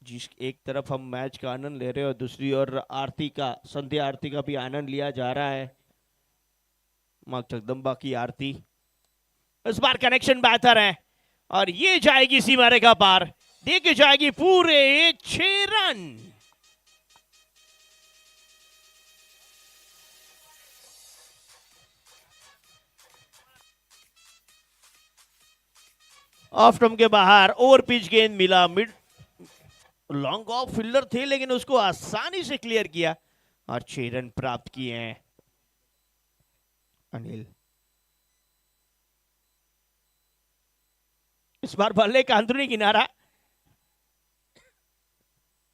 Speaker 2: जिस एक तरफ हम मैच का आनंद ले रहे हैं और दूसरी ओर आरती का, संध्या आरती का भी आनंद लिया जा रहा है। मां जगदम्बा की आरती, इस बार कनेक्शन बेहतर है और ये जाएगी सीमा रेखा पार, देके जाएगी पूरे 6 रन। ऑफ स्टंप के बाहर ओवर पिच गेंद मिला, मिड लॉन्ग ऑफ फील्डर थे लेकिन उसको आसानी से क्लियर किया और 6 रन प्राप्त किए हैं अनिल। इस बार बल्ले का अंदरूनी किनारा,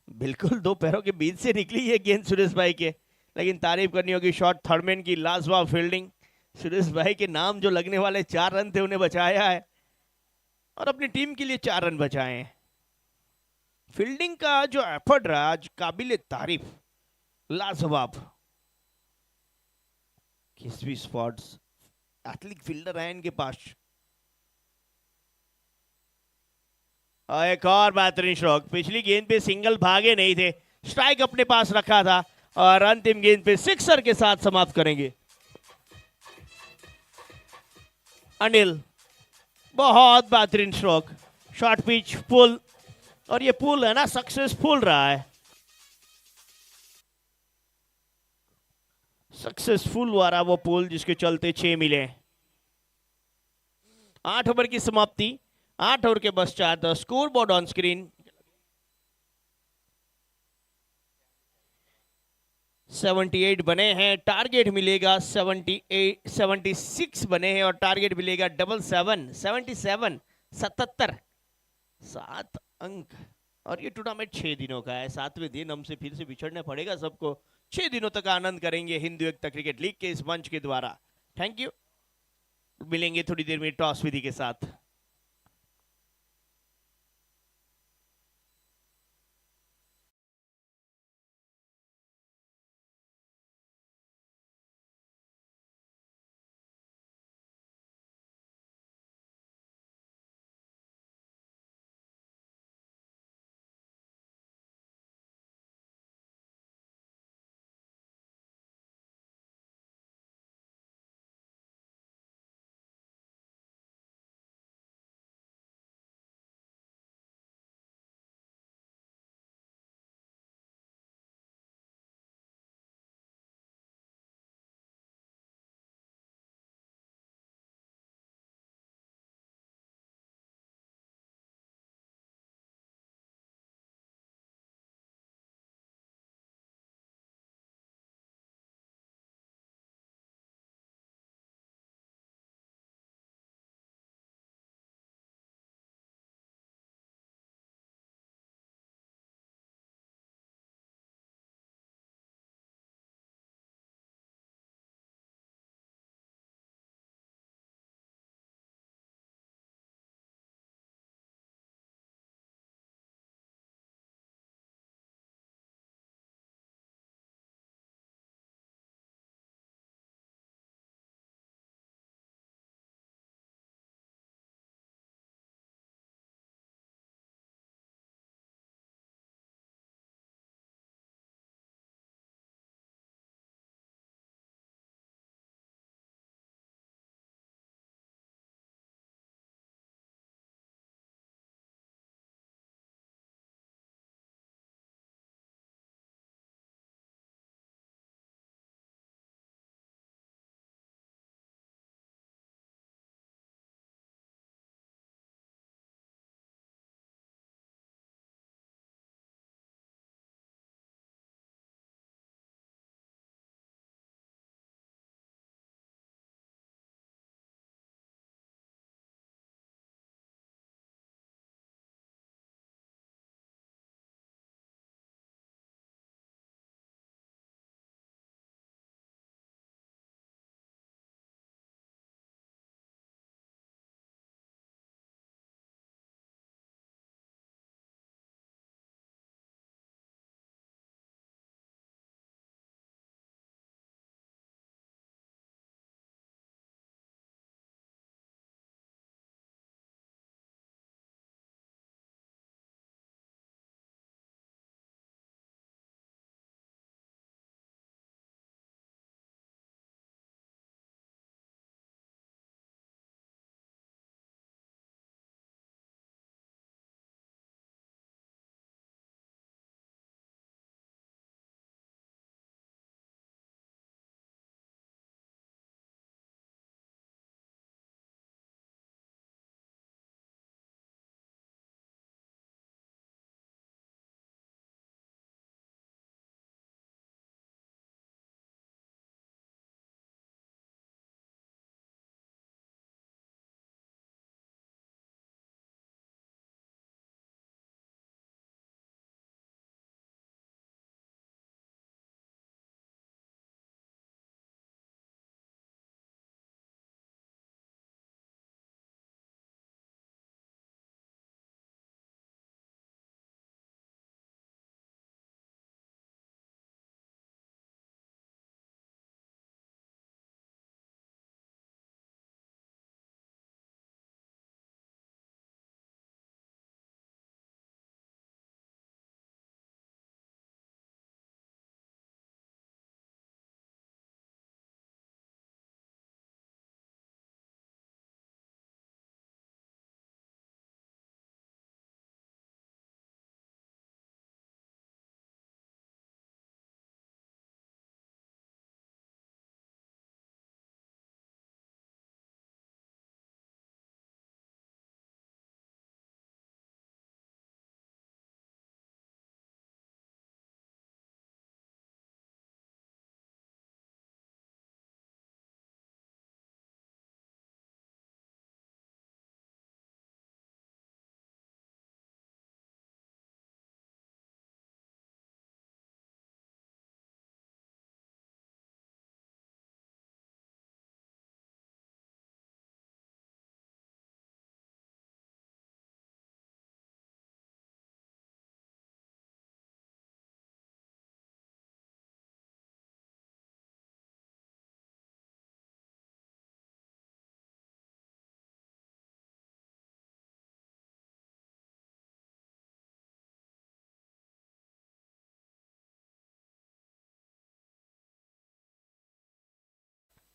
Speaker 2: बिल्कुल दो पैरों के बीच से निकली ये गेंद सुरेश भाई के, लेकिन तारीफ करनी होगी शॉट थर्डमैन की, लाजवाब फील्डिंग। सुरेश भाई के नाम जो लगने वाले 4 रन थे उन्हें बचाया है और अपनी टीम के लिए 4 रन बचाए हैं। फील्डिंग का जो एफर्ट रहा आज काबिल तारीफ, लाजवाब। किस भी स्पॉट्स एथलेटिक फील्डर है इनके पास। और एक और बेहतरीन स्ट्रोक, पिछली गेंद पे सिंगल भागे नहीं थे, स्ट्राइक अपने पास रखा था और अंतिम गेंद पे सिक्सर के साथ समाप्त करेंगे अनिल। बहुत बेहतरीन स्ट्रोक, शॉर्ट पिच पुल, और ये पुल है ना सक्सेसफुल रहा है, सक्सेसफुल वाला वो पुल जिसके चलते 6 मिले। 8 ओवर की समाप्ति, 8 ओवर के पश्चात स्कोर बोर्ड ऑन स्क्रीन 78 बने हैं, टारगेट मिलेगा 78, 76 बने हैं और टारगेट मिलेगा 77, 77, 7 अंक। और ये टूर्नामेंट 6 दिनों का है, 7वें दिन हमसे फिर से बिछड़ने पड़ेगा सबको। 6 दिनों तक आनंद करेंगे हिंदू एकता क्रिकेट लीग के इस मंच के द्वारा। थैंक यू, मिलेंगे थोड़ी देर में टॉस विधि के साथ।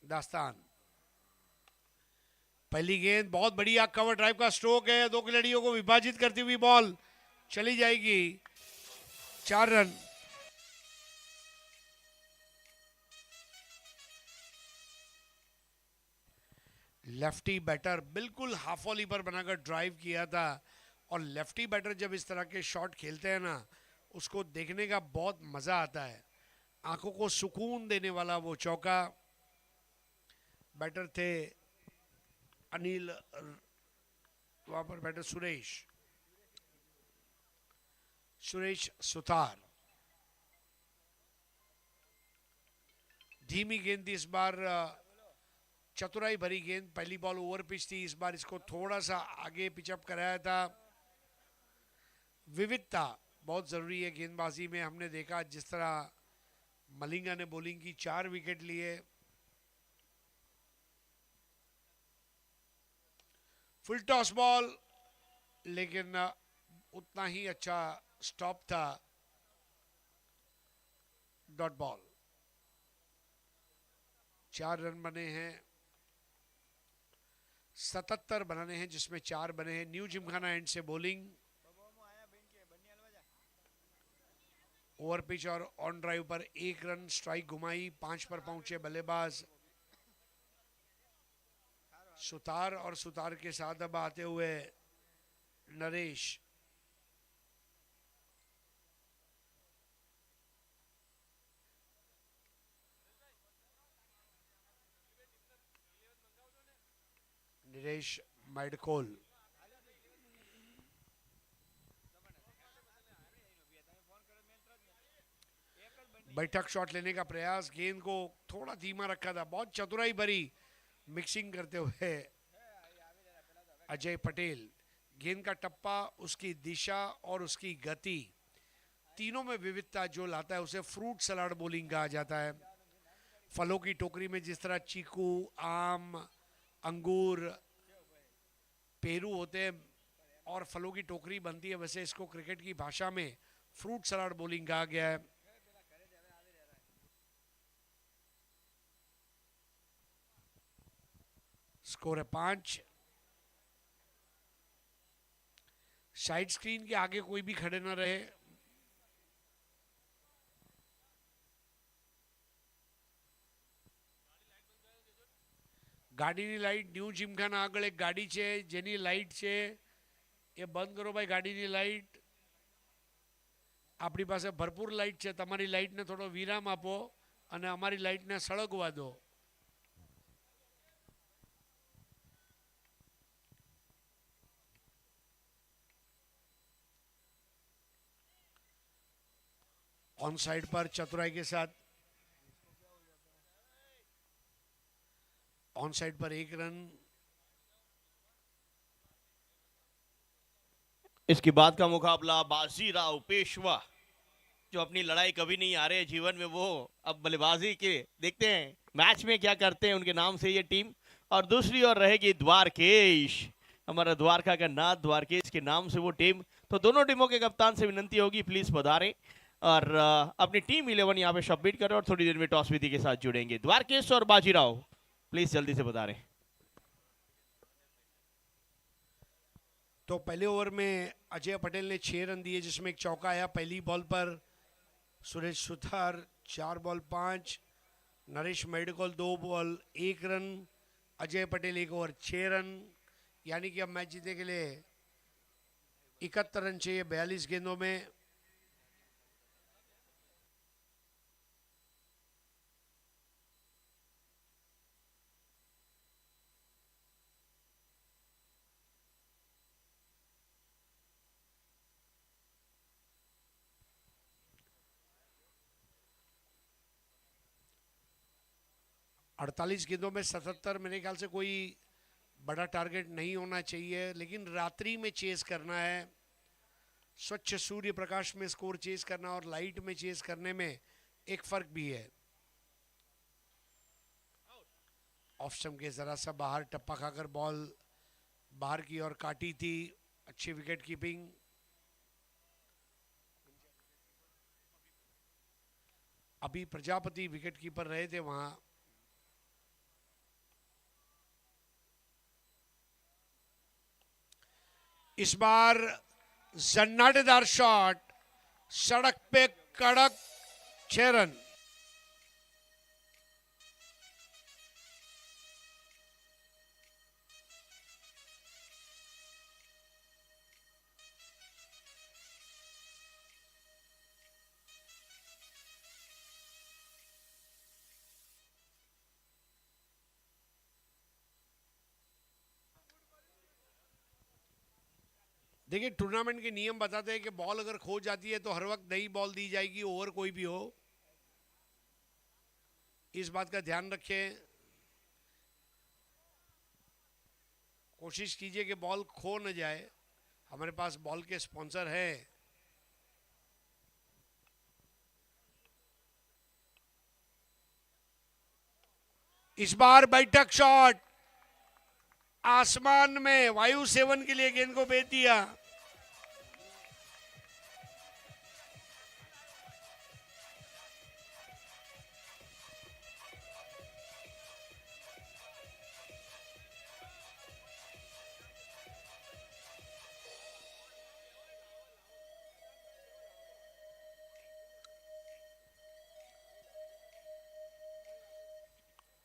Speaker 1: दास्तान। पहली गेंद बहुत बढ़िया कवर ड्राइव का स्ट्रोक है, दो खिलाड़ियों को विभाजित करती हुई बॉल चली जाएगी, 4 रन। लेफ्टी बैटर बिल्कुल हाफ वॉली पर बनाकर ड्राइव किया था, और लेफ्टी बैटर जब इस तरह के शॉट खेलते हैं ना, उसको देखने का बहुत मजा आता है, आंखों को सुकून देने वाला वो चौका। बैटर थे अनिल, वहां पर बैटर सुरेश सुतार। धीमी गेंद थी इस बार, चतुराई भरी गेंद, पहली बॉल ओवर पिच थी, इस बार इसको थोड़ा सा आगे पिचअप कराया था। विविधता बहुत जरूरी है गेंदबाजी में, हमने देखा जिस तरह मलिंगा ने बॉलिंग की, 4 विकेट लिए। फुल टॉस बॉल, लेकिन उतना ही अच्छा स्टॉप था, डॉट बॉल। 4 रन बने हैं, 77 बनाने हैं, जिसमें 4 बने हैं। न्यू जिमखाना एंड से बॉलिंग, ओवर पिच और ऑन ड्राइव पर 1 रन, स्ट्राइक घुमाई, 5 पर पहुंचे बल्लेबाज सुतार, और सुतार के साथ अब आते हुए नरेश। नरेश मैडकोल। बैठक शॉट लेने का प्रयास, गेंद को थोड़ा धीमा रखा था, बहुत चतुराई भरी मिक्सिंग करते हुए अजय पटेल। गेंद का टप्पा, उसकी दिशा और उसकी गति, तीनों में विविधता जो लाता है, उसे फ्रूट सलाड बॉलिंग कहा जाता है। फलों की टोकरी में जिस तरह चीकू, आम, अंगूर, पेरू होते हैं और फलों की टोकरी बनती है, वैसे इसको क्रिकेट की भाषा में फ्रूट सलाड बॉलिंग कहा गया है। स्कोर है 5। साइड स्क्रीन के आगे कोई भी खड़े ना रहे। ગાડીની લાઈટ, ન્યૂ જીમખાના આગળ એક ગાડી છે જેની લાઈટ છે એ બંધ કરો ભાઈ, ગાડીની લાઈટ। આપણી પાસે ભરપૂર લાઈટ છે, તમારી લાઈટને થોડો વિરામ આપો અને અમારી લાઈટને સળગવા દો। ऑन साइड पर चतुराई के साथ, ऑन साइड पर 1 रन।
Speaker 2: इसके बाद का मुकाबला बाजीराव पेशवा, जो अपनी लड़ाई कभी नहीं आ रहे जीवन में, वो अब बल्लेबाजी के देखते हैं मैच में क्या करते हैं उनके नाम से ये टीम। और दूसरी ओर रहेगी द्वारकेश, हमारा द्वारका का नाथ द्वारकेश के नाम से वो टीम। तो दोनों टीमों के कप्तान से विनंती होगी प्लीज पधारें और अपनी टीम 11 यहाँ पे सबमिट करें, और थोड़ी देर में टॉस विधि के साथ जुड़ेंगे। द्वारकेश और बाजीराव प्लीज जल्दी से पधारें।
Speaker 1: तो पहले ओवर में अजय पटेल ने 6 रन दिए, जिसमें एक चौका आया पहली बॉल पर। Suresh Suthar 4 ball 5, Naresh Medkol 2 ball 1 run, Ajay Patel 1 over 6 run. यानी कि अब मैच जीतने के लिए 71 रन चाहिए 42 गेंदों में। अड़तालीस गेंदों में 77, मेरे ख्याल से कोई बड़ा टारगेट नहीं होना चाहिए, लेकिन रात्रि में चेस करना है। स्वच्छ सूर्य प्रकाश में स्कोर चेस करना और लाइट में चेस करने में एक फर्क भी है। ऑफ स्टंप के जरा सा बाहर टप्पा खाकर बॉल बाहर की ओर काटी थी, अच्छी विकेट कीपिंग। अभी प्रजापति विकेट कीपर रहे थे वहां। इस बार जन्नाटेदार शॉट, सड़क पे कड़क 6 रन। देखिए, टूर्नामेंट के नियम बताते हैं कि बॉल अगर खो जाती है तो हर वक्त नई बॉल दी जाएगी, ओवर कोई भी हो। इस बात का ध्यान रखें, कोशिश कीजिए कि बॉल खो न जाए। हमारे पास बॉल के स्पॉन्सर हैं। इस बार बैठक शॉट, आसमान में वायु सेवन के लिए गेंद को भेज दिया।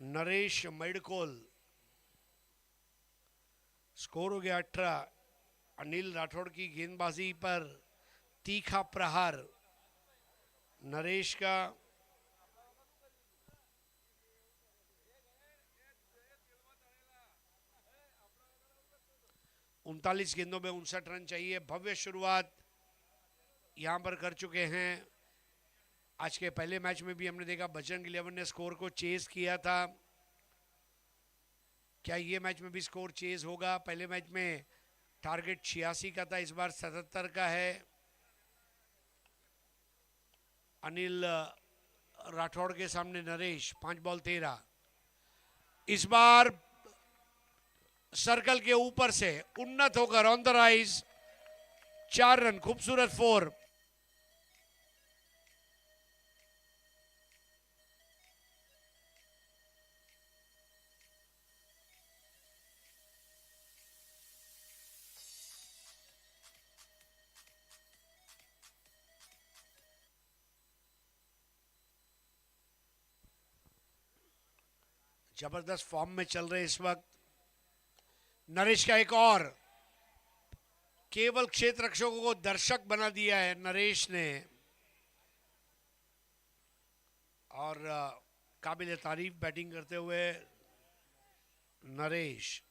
Speaker 1: नरेश मेडकोल, स्कोर हो गया 18। अनिल राठौड़ की गेंदबाजी पर तीखा प्रहार नरेश का। उनतालीस गेंदों में 59 रन चाहिए। भव्य शुरुआत यहां पर कर चुके हैं। आज के पहले मैच में भी हमने देखा बजरंग 11 ने स्कोर को चेज किया था। क्या ये मैच में भी स्कोर चेज होगा? पहले मैच में टारगेट 86 का था, इस बार 77 का है। अनिल राठौड़ के सामने नरेश, 5 बॉल 13। इस बार सर्कल के ऊपर से उन्नत होकर ऑन द राइज, 4 रन, खूबसूरत 4। जबरदस्त फॉर्म में चल रहे इस वक्त। नरेश का एक और, केवल क्षेत्र रक्षकों को दर्शक बना दिया है नरेश ने। और काबिल तारीफ बैटिंग करते हुए नरेश।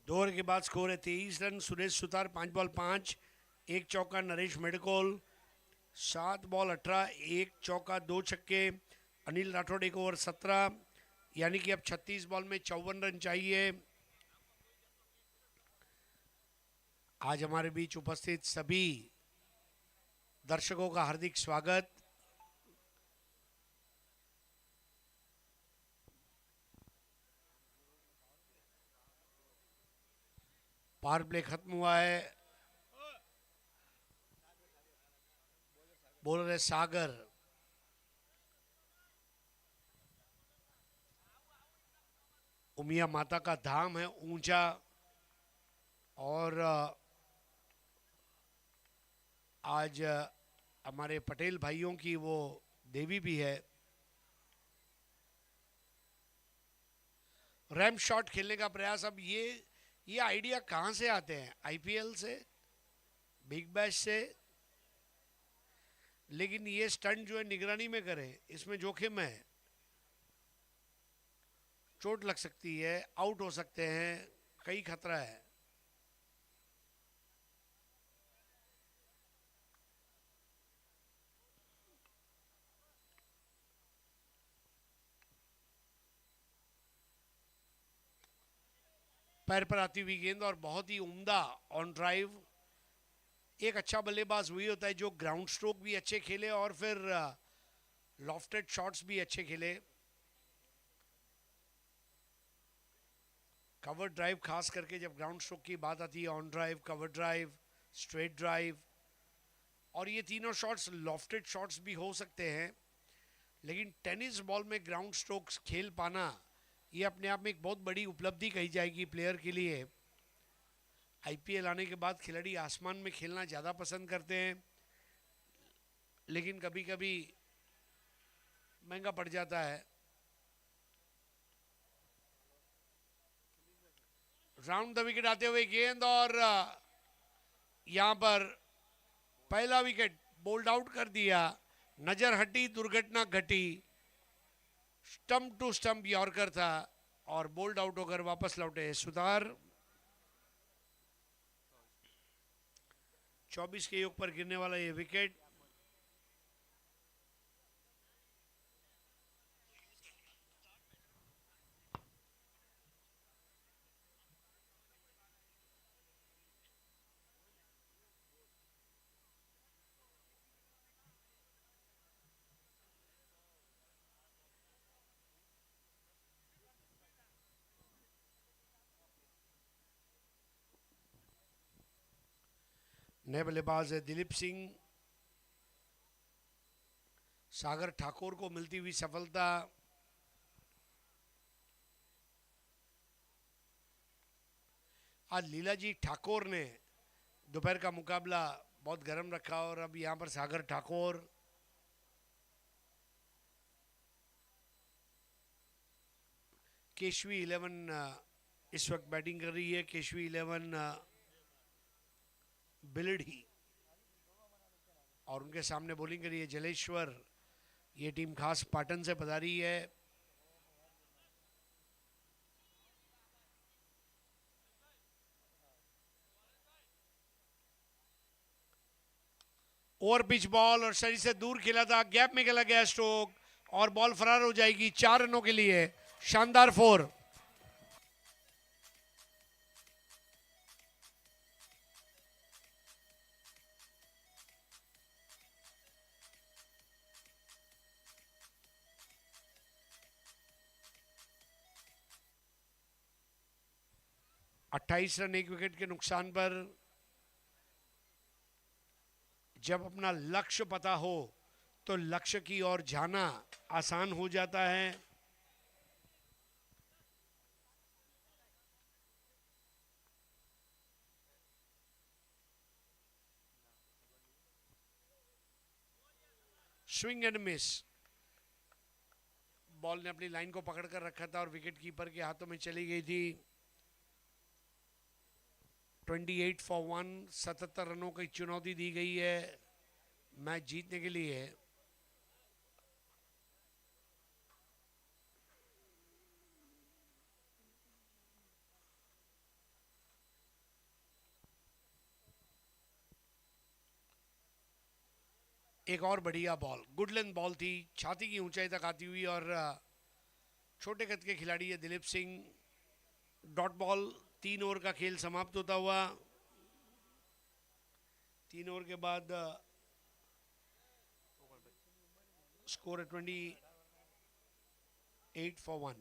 Speaker 1: दो ओवर के बाद स्कोर है 23 रन। सुरेश सुतार 5 बॉल 5, 1 चौका। नरेश मेडकोल 7 बॉल 18, 1 चौका 2 छक्के। अनिल राठौड़ 1 ओवर 17, यानी कि अब 36 बॉल में 54 रन चाहिए। आज हमारे बीच उपस्थित सभी दर्शकों का हार्दिक स्वागत। पावर प्ले खत्म हुआ है। बोल रहे सागर। उमिया माता का धाम है ऊंचा, और आज हमारे पटेल भाइयों की वो देवी भी है। रैम शॉट खेलने का प्रयास। अब ये आइडिया कहां से आते हैं? आईपीएल से, बिग बैश से। लेकिन ये स्टंट जो है निगरानी में करें, इसमें जोखिम है, चोट लग सकती है, आउट हो सकते हैं, कई खतरा है। पैर पर आती हुई गेंद और बहुत ही उम्दा ऑन ड्राइव। एक अच्छा बल्लेबाज वही होता है जो ग्राउंड स्ट्रोक भी अच्छे खेले और फिर लॉफ्टेड शॉट्स भी अच्छे खेले। कवर ड्राइव खास करके जब ग्राउंड स्ट्रोक की बात आती है, on drive, cover drive, straight drive, और ये तीनों शॉट्स लॉफ्टेड शॉट्स भी हो सकते हैं, लेकिन टेनिस बॉल में ग्राउंड स्ट्रोक्स खेल पाना ये अपने आप में एक बहुत बड़ी उपलब्धि कही जाएगी प्लेयर के लिए। आईपीएल आने के बाद खिलाड़ी आसमान में खेलना ज़्यादा पसंद करते हैं, लेकिन कभी कभी महंगा पड़ जाता है। राउंड द विकेट आते हुए गेंद और यहां पर पहला विकेट बोल्ड आउट कर दिया। नजर हटी, दुर्घटना घटी, स्टंप टू स्टंप यॉर्कर था और बोल्ड आउट होकर वापस लौटे सुतार। 24 के योग पर गिरने वाला ये विकेट। नए बल्लेबाज है दिलीप सिंह। सागर ठाकुर को मिलती हुई सफलता। आज लीलाजी ठाकुर ने दोपहर का मुकाबला बहुत गर्म रखा और अब यहां पर सागर ठाकुर केशवी 11 इस वक्त बैटिंग कर रही है। केशवी 11 बिलडी और उनके सामने बॉलिंग करी है जलेश्वर। ये टीम खास पाटन से पधारी है। ओवर पिच बॉल और शरीर से दूर खेला था, गैप में खेला गया स्ट्रोक और बॉल फरार हो जाएगी 4 रनों के लिए। शानदार 4। अट्ठाईस रन एक विकेट के नुकसान पर। जब अपना लक्ष्य पता हो तो लक्ष्य की ओर जाना आसान हो जाता है। Swing and miss. बॉल ने अपनी लाइन को पकड़ कर रखा था और विकेट कीपर के हाथों में चली गई थी। 28 फॉर 1, 77 रनों की चुनौती दी गई है मैच जीतने के लिए। एक और बढ़िया बॉल, गुड लेंथ बॉल थी, छाती की ऊंचाई तक आती हुई और छोटे कद के खिलाड़ी है Dilip Singh. Dot ball. 3 over का खेल समाप्त होता हुआ। 3 ओवर के बाद स्कोर है 28 for 1।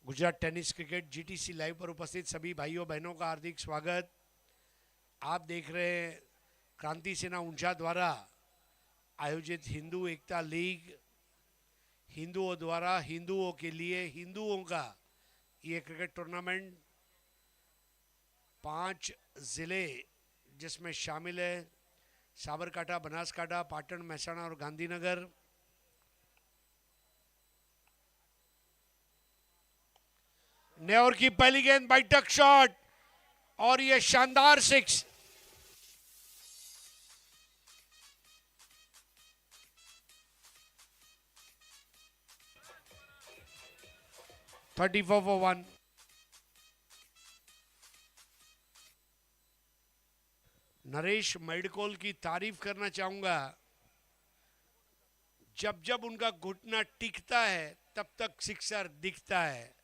Speaker 1: Gujarat tennis cricket GTC live पर उपस्थित सभी भाइयों बहनों का हार्दिक स्वागत। आप देख रहे हैं क्रांति सेना ऊंचा द्वारा आयोजित हिंदू एकता लीग, हिंदुओं द्वारा हिंदुओं के लिए हिंदुओं का ये क्रिकेट टूर्नामेंट। 5 जिले जिसमें शामिल है साबरकांठा, बनासकांठा, पाटन, महसाणा और गांधीनगर। नेवर की पहली गेंद बाई टक शॉट और ये शानदार six. Thirty four for 1। Naresh Medkol की तारीफ करना चाहूंगा, जब जब उनका घुटना टिकता है तब तक सिक्सर दिखता है।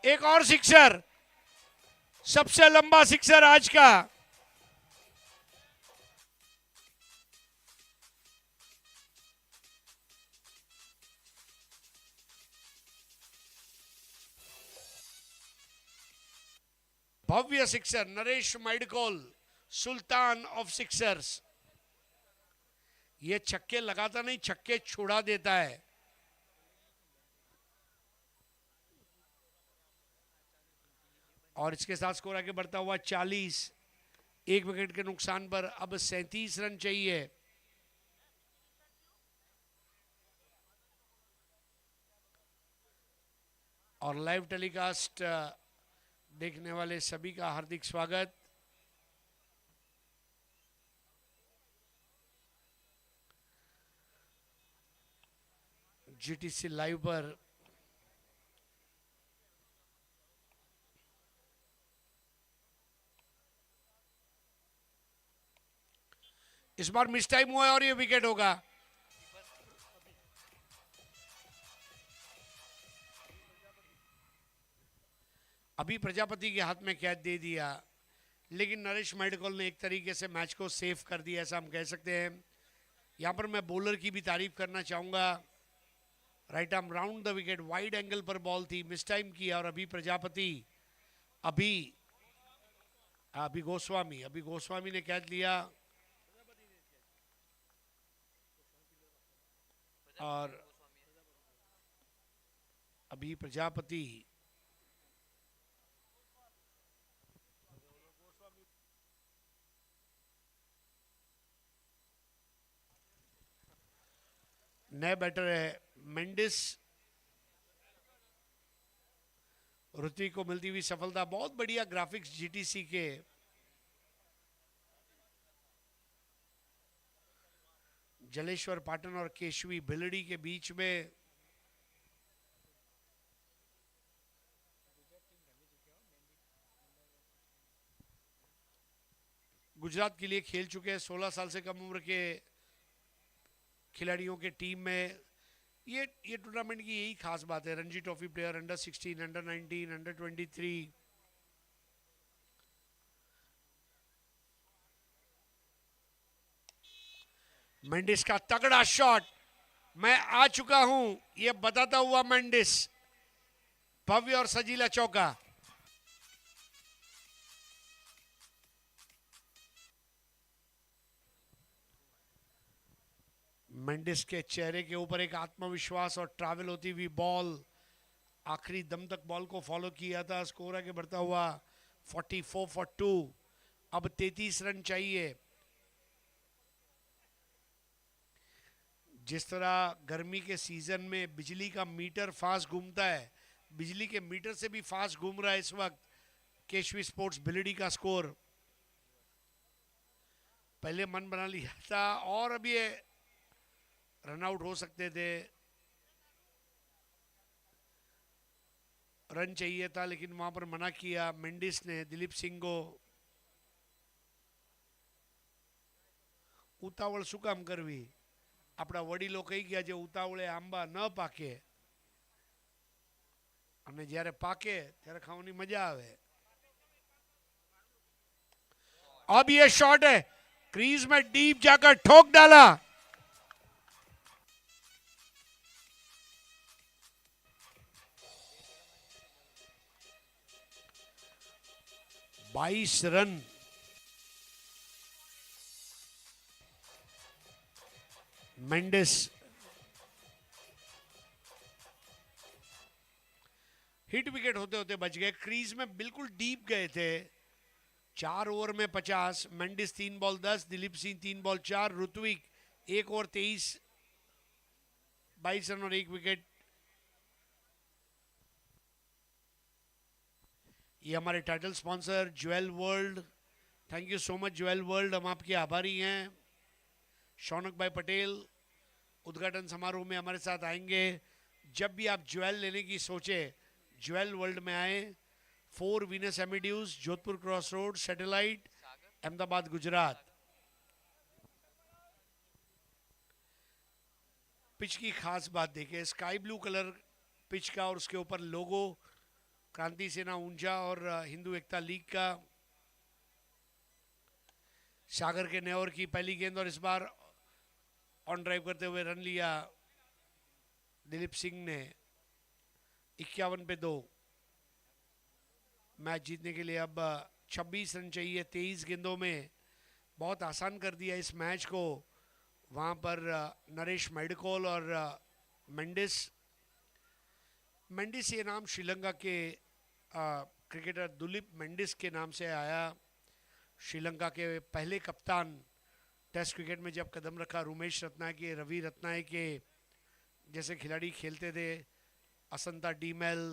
Speaker 1: एक और सिक्सर, सबसे लंबा सिक्सर आज का। भव्य सिक्सर, नरेश मेडकोल, सुल्तान ऑफ सिक्सर्स। ये छक्के लगाता नहीं, छक्के छुड़ा देता है। और इसके साथ स्कोर आगे बढ़ता हुआ 40। एक विकेट के नुकसान पर अब 37 रन चाहिए। और लाइव टेलीकास्ट देखने वाले सभी का हार्दिक स्वागत। जीटीसी लाइव पर इस बार मिस टाइम हुआ है और ये विकेट होगा। अभी प्रजापति के हाथ में कैच दे दिया, लेकिन नरेश मेडकोल ने एक तरीके से मैच को सेव कर दिया, ऐसा हम कह सकते हैं। यहां पर मैं बॉलर की भी तारीफ करना चाहूंगा। Right arm round the wicket, wide angle पर बॉल थी, मिस टाइम किया। और अभी प्रजापति, अभी गोस्वामी ने कैच लिया। और अभी प्रजापति नए बैटर है मेंडिस। ऋतिक को मिलती हुई सफलता, बहुत बढ़िया ग्राफिक्स जीटीसी के। जलेश्वर पाटन और केशवी भिलड़ी के बीच में गुजरात के लिए खेल चुके हैं 16 साल से कम उम्र के खिलाड़ियों के टीम में। ये टूर्नामेंट की यही खास बात है। Ranji trophy player, under 16, under 19, under 23। Mendis का तगड़ा शॉट, मैं आ चुका हूं ये बताता हुआ मेंडिस। भव्य और सजीला चौका। मेंडिस के चेहरे के ऊपर एक आत्मविश्वास और ट्रैवल होती हुई बॉल। आखिरी दम तक बॉल को फॉलो किया था। स्कोर आगे बढ़ता हुआ 44 फॉर 2। अब 33 रन चाहिए। जिस तरह गर्मी के सीजन में बिजली का मीटर फास्ट घूमता है, बिजली के मीटर से भी फास्ट घूम रहा है इस वक्त केशवी स्पोर्ट्स भिलड़ी का स्कोर। पहले मन बना लिया था और अब ये रन आउट हो सकते थे, रन चाहिए था, लेकिन वहां पर मना किया मेंडिस ने दिलीप सिंह को। उतावળ શું કામ કરવી? આપણા વડીલો કહી ગયા છે ઉતાવળે આંબા ન પાકે, અને જ્યારે પાકે ત્યારે ખાવાની મજા આવે। अब ये शॉट है, क्रीज में डीप जाकर ठोक डाला। बाईस रन। मेंडिस हिट विकेट होते होते बच गए। क्रीज में बिल्कुल डीप गए थे, 4 ओवर में 50। Mendis 3 ball 10, Dilip Singh 3 ball 4, Ritwik 1 over 23, 22 run और 1 विकेट। ये हमारे title sponsor Jewel World, thank you so much Jewel World, हम आपके आभारी हैं। शौनक भाई पटेल उद्घाटन समारोह में हमारे साथ आएंगे। जब भी आप ज्वेल लेने की सोचे, ज्वेल वर्ल्ड में आए। 4 Venus Amadeus, Jodhpur cross road, satellite, Ahmedabad, Gujarat. Pitch की खास बात देखिए, स्काई ब्लू कलर पिच का और उसके ऊपर लोगो क्रांति सेना ऊंचा और हिंदू एकता लीग का। सागर के नेवर की पहली गेंद और इस बार ऑन ड्राइव करते हुए रन लिया दिलीप सिंह ने। 51 पे 2। मैच जीतने के लिए अब 26 रन चाहिए 23 गेंदों में। बहुत आसान कर दिया इस मैच को वहाँ पर नरेश मेडिकोल और मेंडिस। मेंडिस ये नाम श्रीलंका के क्रिकेटर दुलीप मेंडिस के नाम से आया। श्रीलंका के पहले कप्तान टेस्ट क्रिकेट में जब कदम रखा, रुमेश रत्नायके, रवि रत्नायके जैसे खिलाड़ी खेलते थे, असंता डीमेल।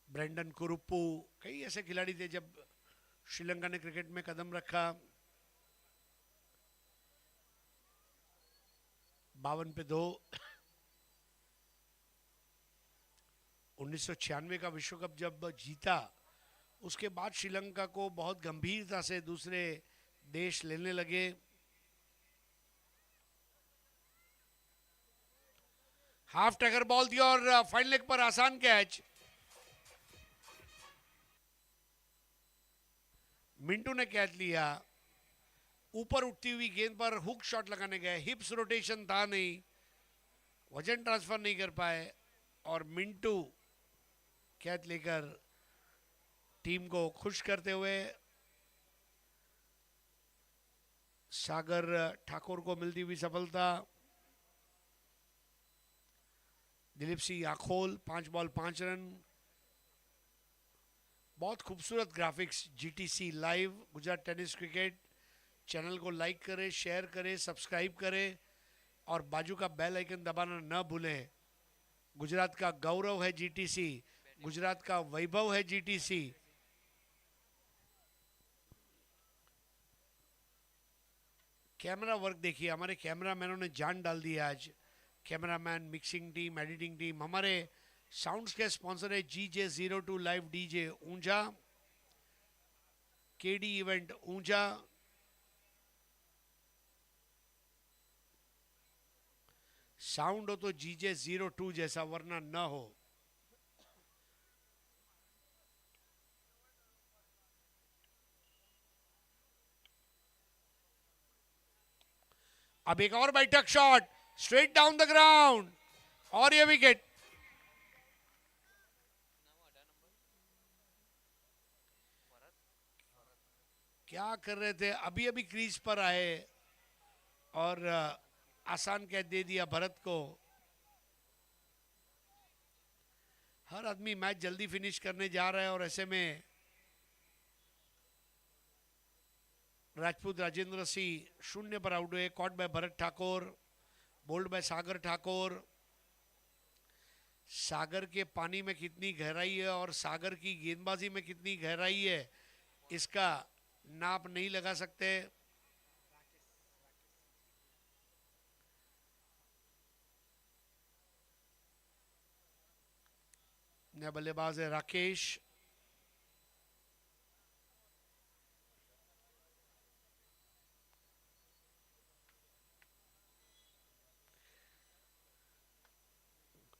Speaker 1: ब्रेंडन कुरुप्पू, कई ऐसे खिलाड़ी थे जब श्रीलंका ने क्रिकेट में कदम रखा। 52 पे 2। 1996 का विश्व कप जब जीता, उसके बाद श्रीलंका को बहुत गंभीरता से दूसरे देश लेने लगे। हाफ टैकर बॉल दिया और फाइन लेग पर आसान कैच। मिंटू ने कैच लिया। ऊपर उठती हुई गेंद पर हुक शॉट लगाने गए, हिप्स रोटेशन था नहीं, वजन ट्रांसफर नहीं कर पाए और मिंटू कैच लेकर टीम को खुश करते हुए सागर ठाकुर को मिलती हुई सफलता। Dilip Singh Akhol 5 ball 5 run. बहुत खूबसूरत graphics. GTC live, Gujarat tennis cricket channel को लाइक करें, शेयर करें, सब्सक्राइब करें और बाजू का बेल आइकन दबाना न भूलें। गुजरात का गौरव है जीटीसी, गुजरात का वैभव है जीटीसी। कैमरा वर्क देखिए, हमारे कैमरामैनों ने जान डाल दी आज। Cameraman, mixing team, editing team. हमारे साउंड्स के स्पॉन्सर है GJ02 लाइव डीजे ऊंचा, केडी इवेंट ऊंचा। साउंड हो तो GJ02 जैसा, वरना न हो। अब एक और बैठक shot straight down the ground और ये विकेट। क्या कर रहे थे, अभी अभी क्रीज पर आए और आसान कैच दे दिया भरत को। हर आदमी मैच जल्दी फिनिश करने जा रहा है और ऐसे में राजपूत राजेंद्र सिंह 0 पर आउट हुए। Caught by Bharat Thakur, bowled by Sagar Thakur. सागर के पानी में कितनी गहराई है और सागर की गेंदबाजी में कितनी गहराई है, इसका नाप नहीं लगा सकते। नया बल्लेबाज है राकेश।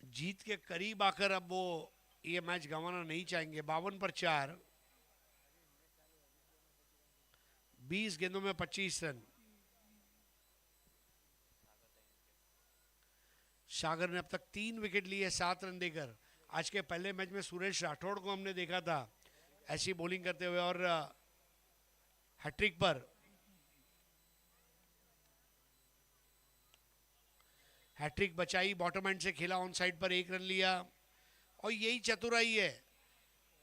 Speaker 1: जीत के करीब आकर अब वो ये मैच गंवाना नहीं चाहेंगे। 52 पर 4, 20 गेंदों में 25 रन। सागर ने अब तक 3 विकेट लिए 7 रन देकर। आज के पहले मैच में सुरेश राठौड़ को हमने देखा था ऐसी बॉलिंग करते हुए और हैट्रिक पर। हैट्रिक बचाई, बॉटम एंड से खेला, ऑन साइड पर 1 रन लिया। और यही चतुराई है,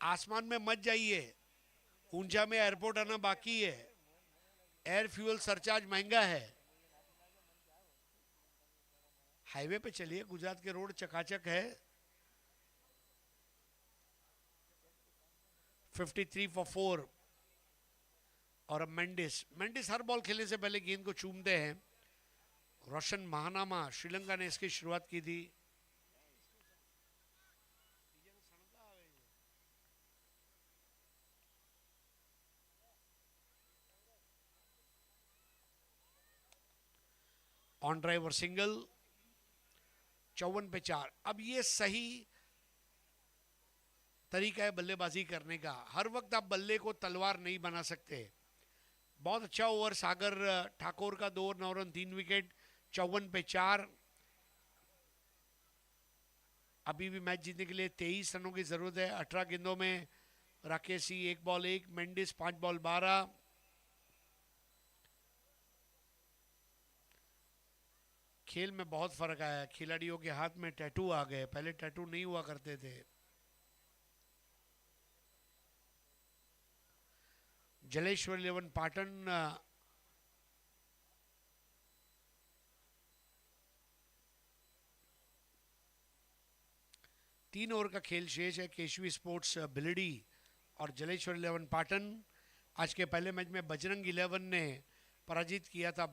Speaker 1: आसमान में मत जाइए, ऊंचा में एयरपोर्ट आना बाकी है, एयर फ्यूल सरचार्ज महंगा है। हाईवे पे चलिए, गुजरात के रोड चकाचक है। 53 for 4। और अब मेंडिस हर बॉल खेलने से पहले गेंद को चूमते हैं। रोशन महानामा श्रीलंका ने इसकी शुरुआत की थी। ऑन ड्राइवर सिंगल, 54 पे 4। अब ये सही तरीका है बल्लेबाजी करने का। हर वक्त आप बल्ले को तलवार नहीं बना सकते। बहुत अच्छा ओवर सागर ठाकुर का, 2 ओवर 9 रन 3 विकेट, 54 पे 4। अभी भी मैच जीतने के लिए 23 रनों की जरूरत है। 18 गेंदों में राकेशी 1 बॉल 1, मेंडिस 5 बॉल 12। खेल में बहुत फर्क आया, खिलाड़ियों के हाथ में टैटू आ गए, पहले टैटू नहीं हुआ करते थे। जलेश्वर 11 पाटन तीन ओवर का खेल शेष है। केशवी स्पोर्ट्स बिलडी और जलेश्वर 11 पाटन। आज के पहले मैच में बजरंग 11 ने पराजित किया था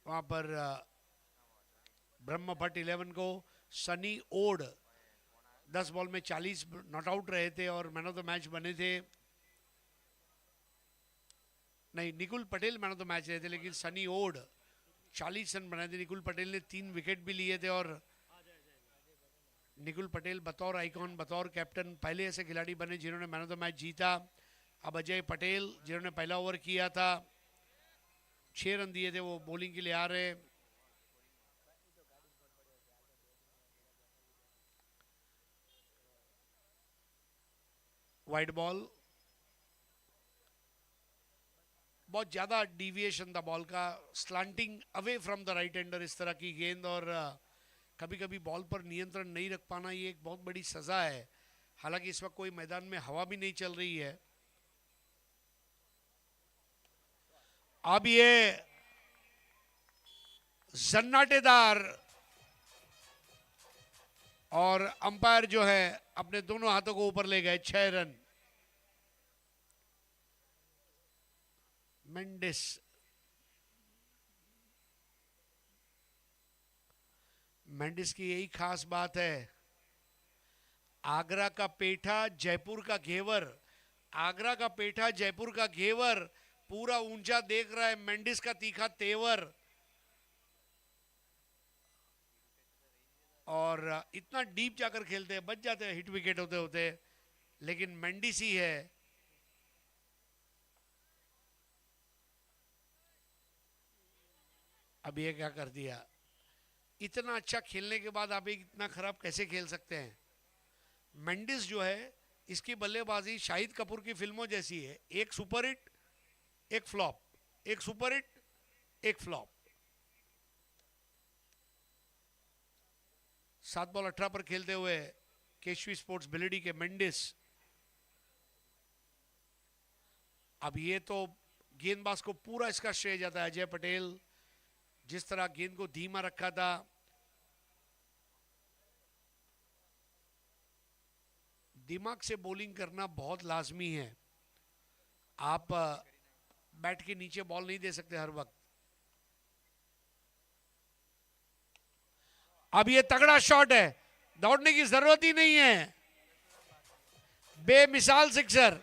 Speaker 1: वहां पर ब्रह्म भट्ट 11 को। सनी ओड 10 बॉल में 40 नॉट आउट रहे थे और मैन ऑफ द मैच बने थे। नहीं, Nikul Patel man of the match रहे थे, लेकिन सनी ओड 40 रन बनाए थे। निकुल पटेल ने 3 विकेट भी लिए थे। और निकुल पटेल बतौर आइकॉन, बतौर कैप्टन पहले ऐसे खिलाड़ी बने जिन्होंने मैन ऑफ द मैच जीता। अब अजय पटेल जिन्होंने पहला ओवर किया था, 6 रन दिए थे, वो बॉलिंग के लिए आ रहे। वाइड बॉल, बहुत ज्यादा डिविएशन था बॉल का, slanting away from the right hander, इस तरह की गेंद। और कभी कभी बॉल पर नियंत्रण नहीं रख पाना, ये एक बहुत बड़ी सजा है। हालांकि इस वक्त कोई मैदान में हवा भी नहीं चल रही है। अब ये सन्नाटेदार और अंपायर जो है अपने दोनों हाथों को ऊपर ले गए। 6 रन। मेंडिस की यही खास बात है, आगरा का पेठा जयपुर का घेवर। आगरा का पेठा जयपुर का घेवर, पूरा ऊंचा देख रहा है मेंडिस का तीखा तेवर। और इतना डीप जाकर खेलते हैं, बच जाते हैं हिट विकेट होते होते, लेकिन मेंडिस ही है। अब ये क्या कर दिया, इतना अच्छा खेलने के बाद आप इतना खराब कैसे खेल सकते हैं। मेंडिस जो है, इसकी बल्लेबाजी शाहिद कपूर की फिल्मों जैसी है, एक सुपर हिट एक फ्लॉप, एक सुपर हिट एक फ्लॉप। 7 बॉल 18 पर खेलते हुए केशवी स्पोर्ट्स बिलडी के मेंडिस। अब ये तो गेंदबाज को पूरा इसका श्रेय जाता है। अजय पटेल जिस तरह गेंद को धीमा रखा था, दिमाग से बॉलिंग करना बहुत लाजमी है। आप बैट के नीचे बॉल नहीं दे सकते हर वक्त। अब ये तगड़ा शॉट है, दौड़ने की जरूरत ही नहीं है, बेमिसाल सिक्सर।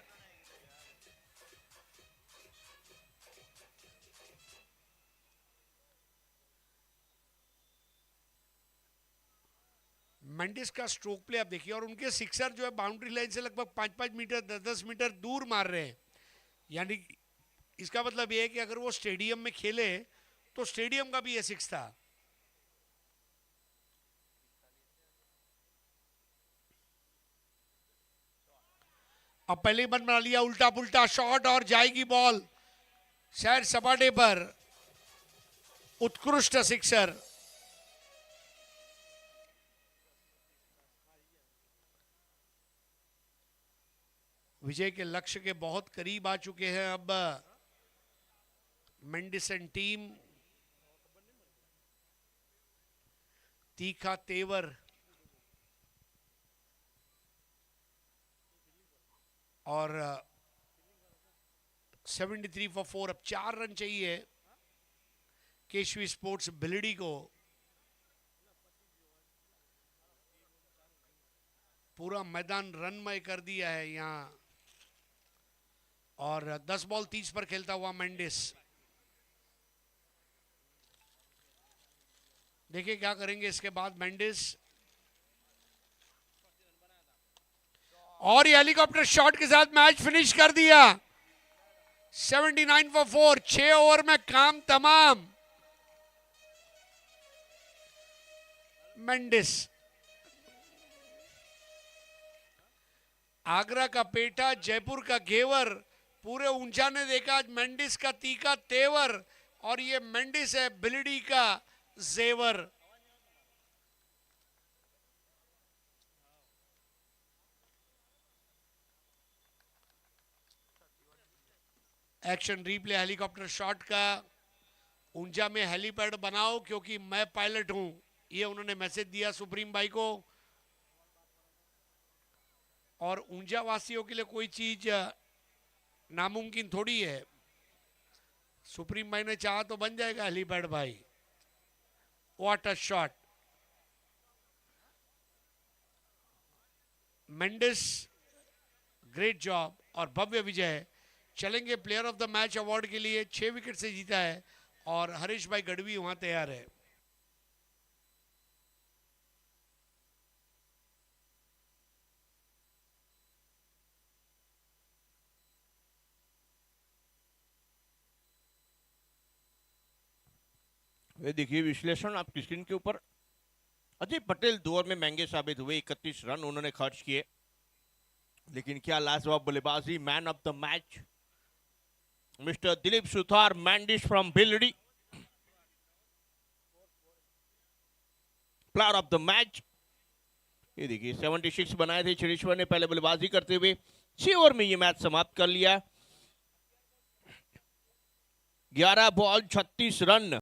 Speaker 1: मेंडिस का स्ट्रोक प्ले आप देखिए, और उनके सिक्सर जो है बाउंड्री लाइन से लगभग 5-5 मीटर 10-10 मीटर दूर मार रहे हैं। यानी इसका मतलब ये है कि अगर वो स्टेडियम में खेले तो स्टेडियम का भी ये सिक्स था। अब पहले बन बना लिया, उल्टा पुल्टा शॉट और जाएगी बॉल सैर सपाटे पर। उत्कृष्ट सिक्सर। विजय के लक्ष्य के बहुत करीब आ चुके हैं अब मेंडिसन टीम। तीखा तेवर और 73 फॉर 4। अब 4 रन चाहिए केशवी स्पोर्ट्स बिलडी को। पूरा मैदान रनमय कर दिया है यहां और 10 बॉल 30 पर खेलता हुआ मेंडिस। देखिए क्या करेंगे इसके बाद मेंडिस। और ये हेलीकॉप्टर शॉट के साथ मैच फिनिश कर दिया। 79 फॉर 4। 6 ओवर में काम तमाम। मेंडिस आगरा का पेटा, जयपुर का घेवर, पूरे ऊंचा ने देखा आज मेंडिस का तीखा तेवर और ये मेंडिस है बिलडी का जेवर। एक्शन रिप्ले हेलीकॉप्टर शॉट का। ऊंचा में हेलीपैड बनाओ क्योंकि मैं पायलट हूं, ये उन्होंने मैसेज दिया सुप्रीम भाई को। और ऊंचा वासियों के लिए कोई चीज नामुमकिन थोड़ी है। सुप्रीम भाई ने चाहा तो बन जाएगा हेलीपैड भाई। What a shot. Mendis great job और भव्य विजय। चलेंगे player of the match award के लिए। 6 विकेट से जीता है और हरीश भाई गढ़वी वहां तैयार है।
Speaker 2: ये देखिए विश्लेषण आपकी स्क्रीन के ऊपर। अजय पटेल 2 ओवर में महंगे साबित हुए। 31 रन उन्होंने खर्च किए, लेकिन क्या लाजवाब बल्लेबाजी। Man of the match mister Dilip Suthar, मेंडिस from Bildi. Player of the match ये देखिए 76 बनाए थे चेतेश्वर ने पहले बल्लेबाजी करते हुए। 6 ओवर में ये मैच समाप्त कर लिया। 11 बॉल 36 रन।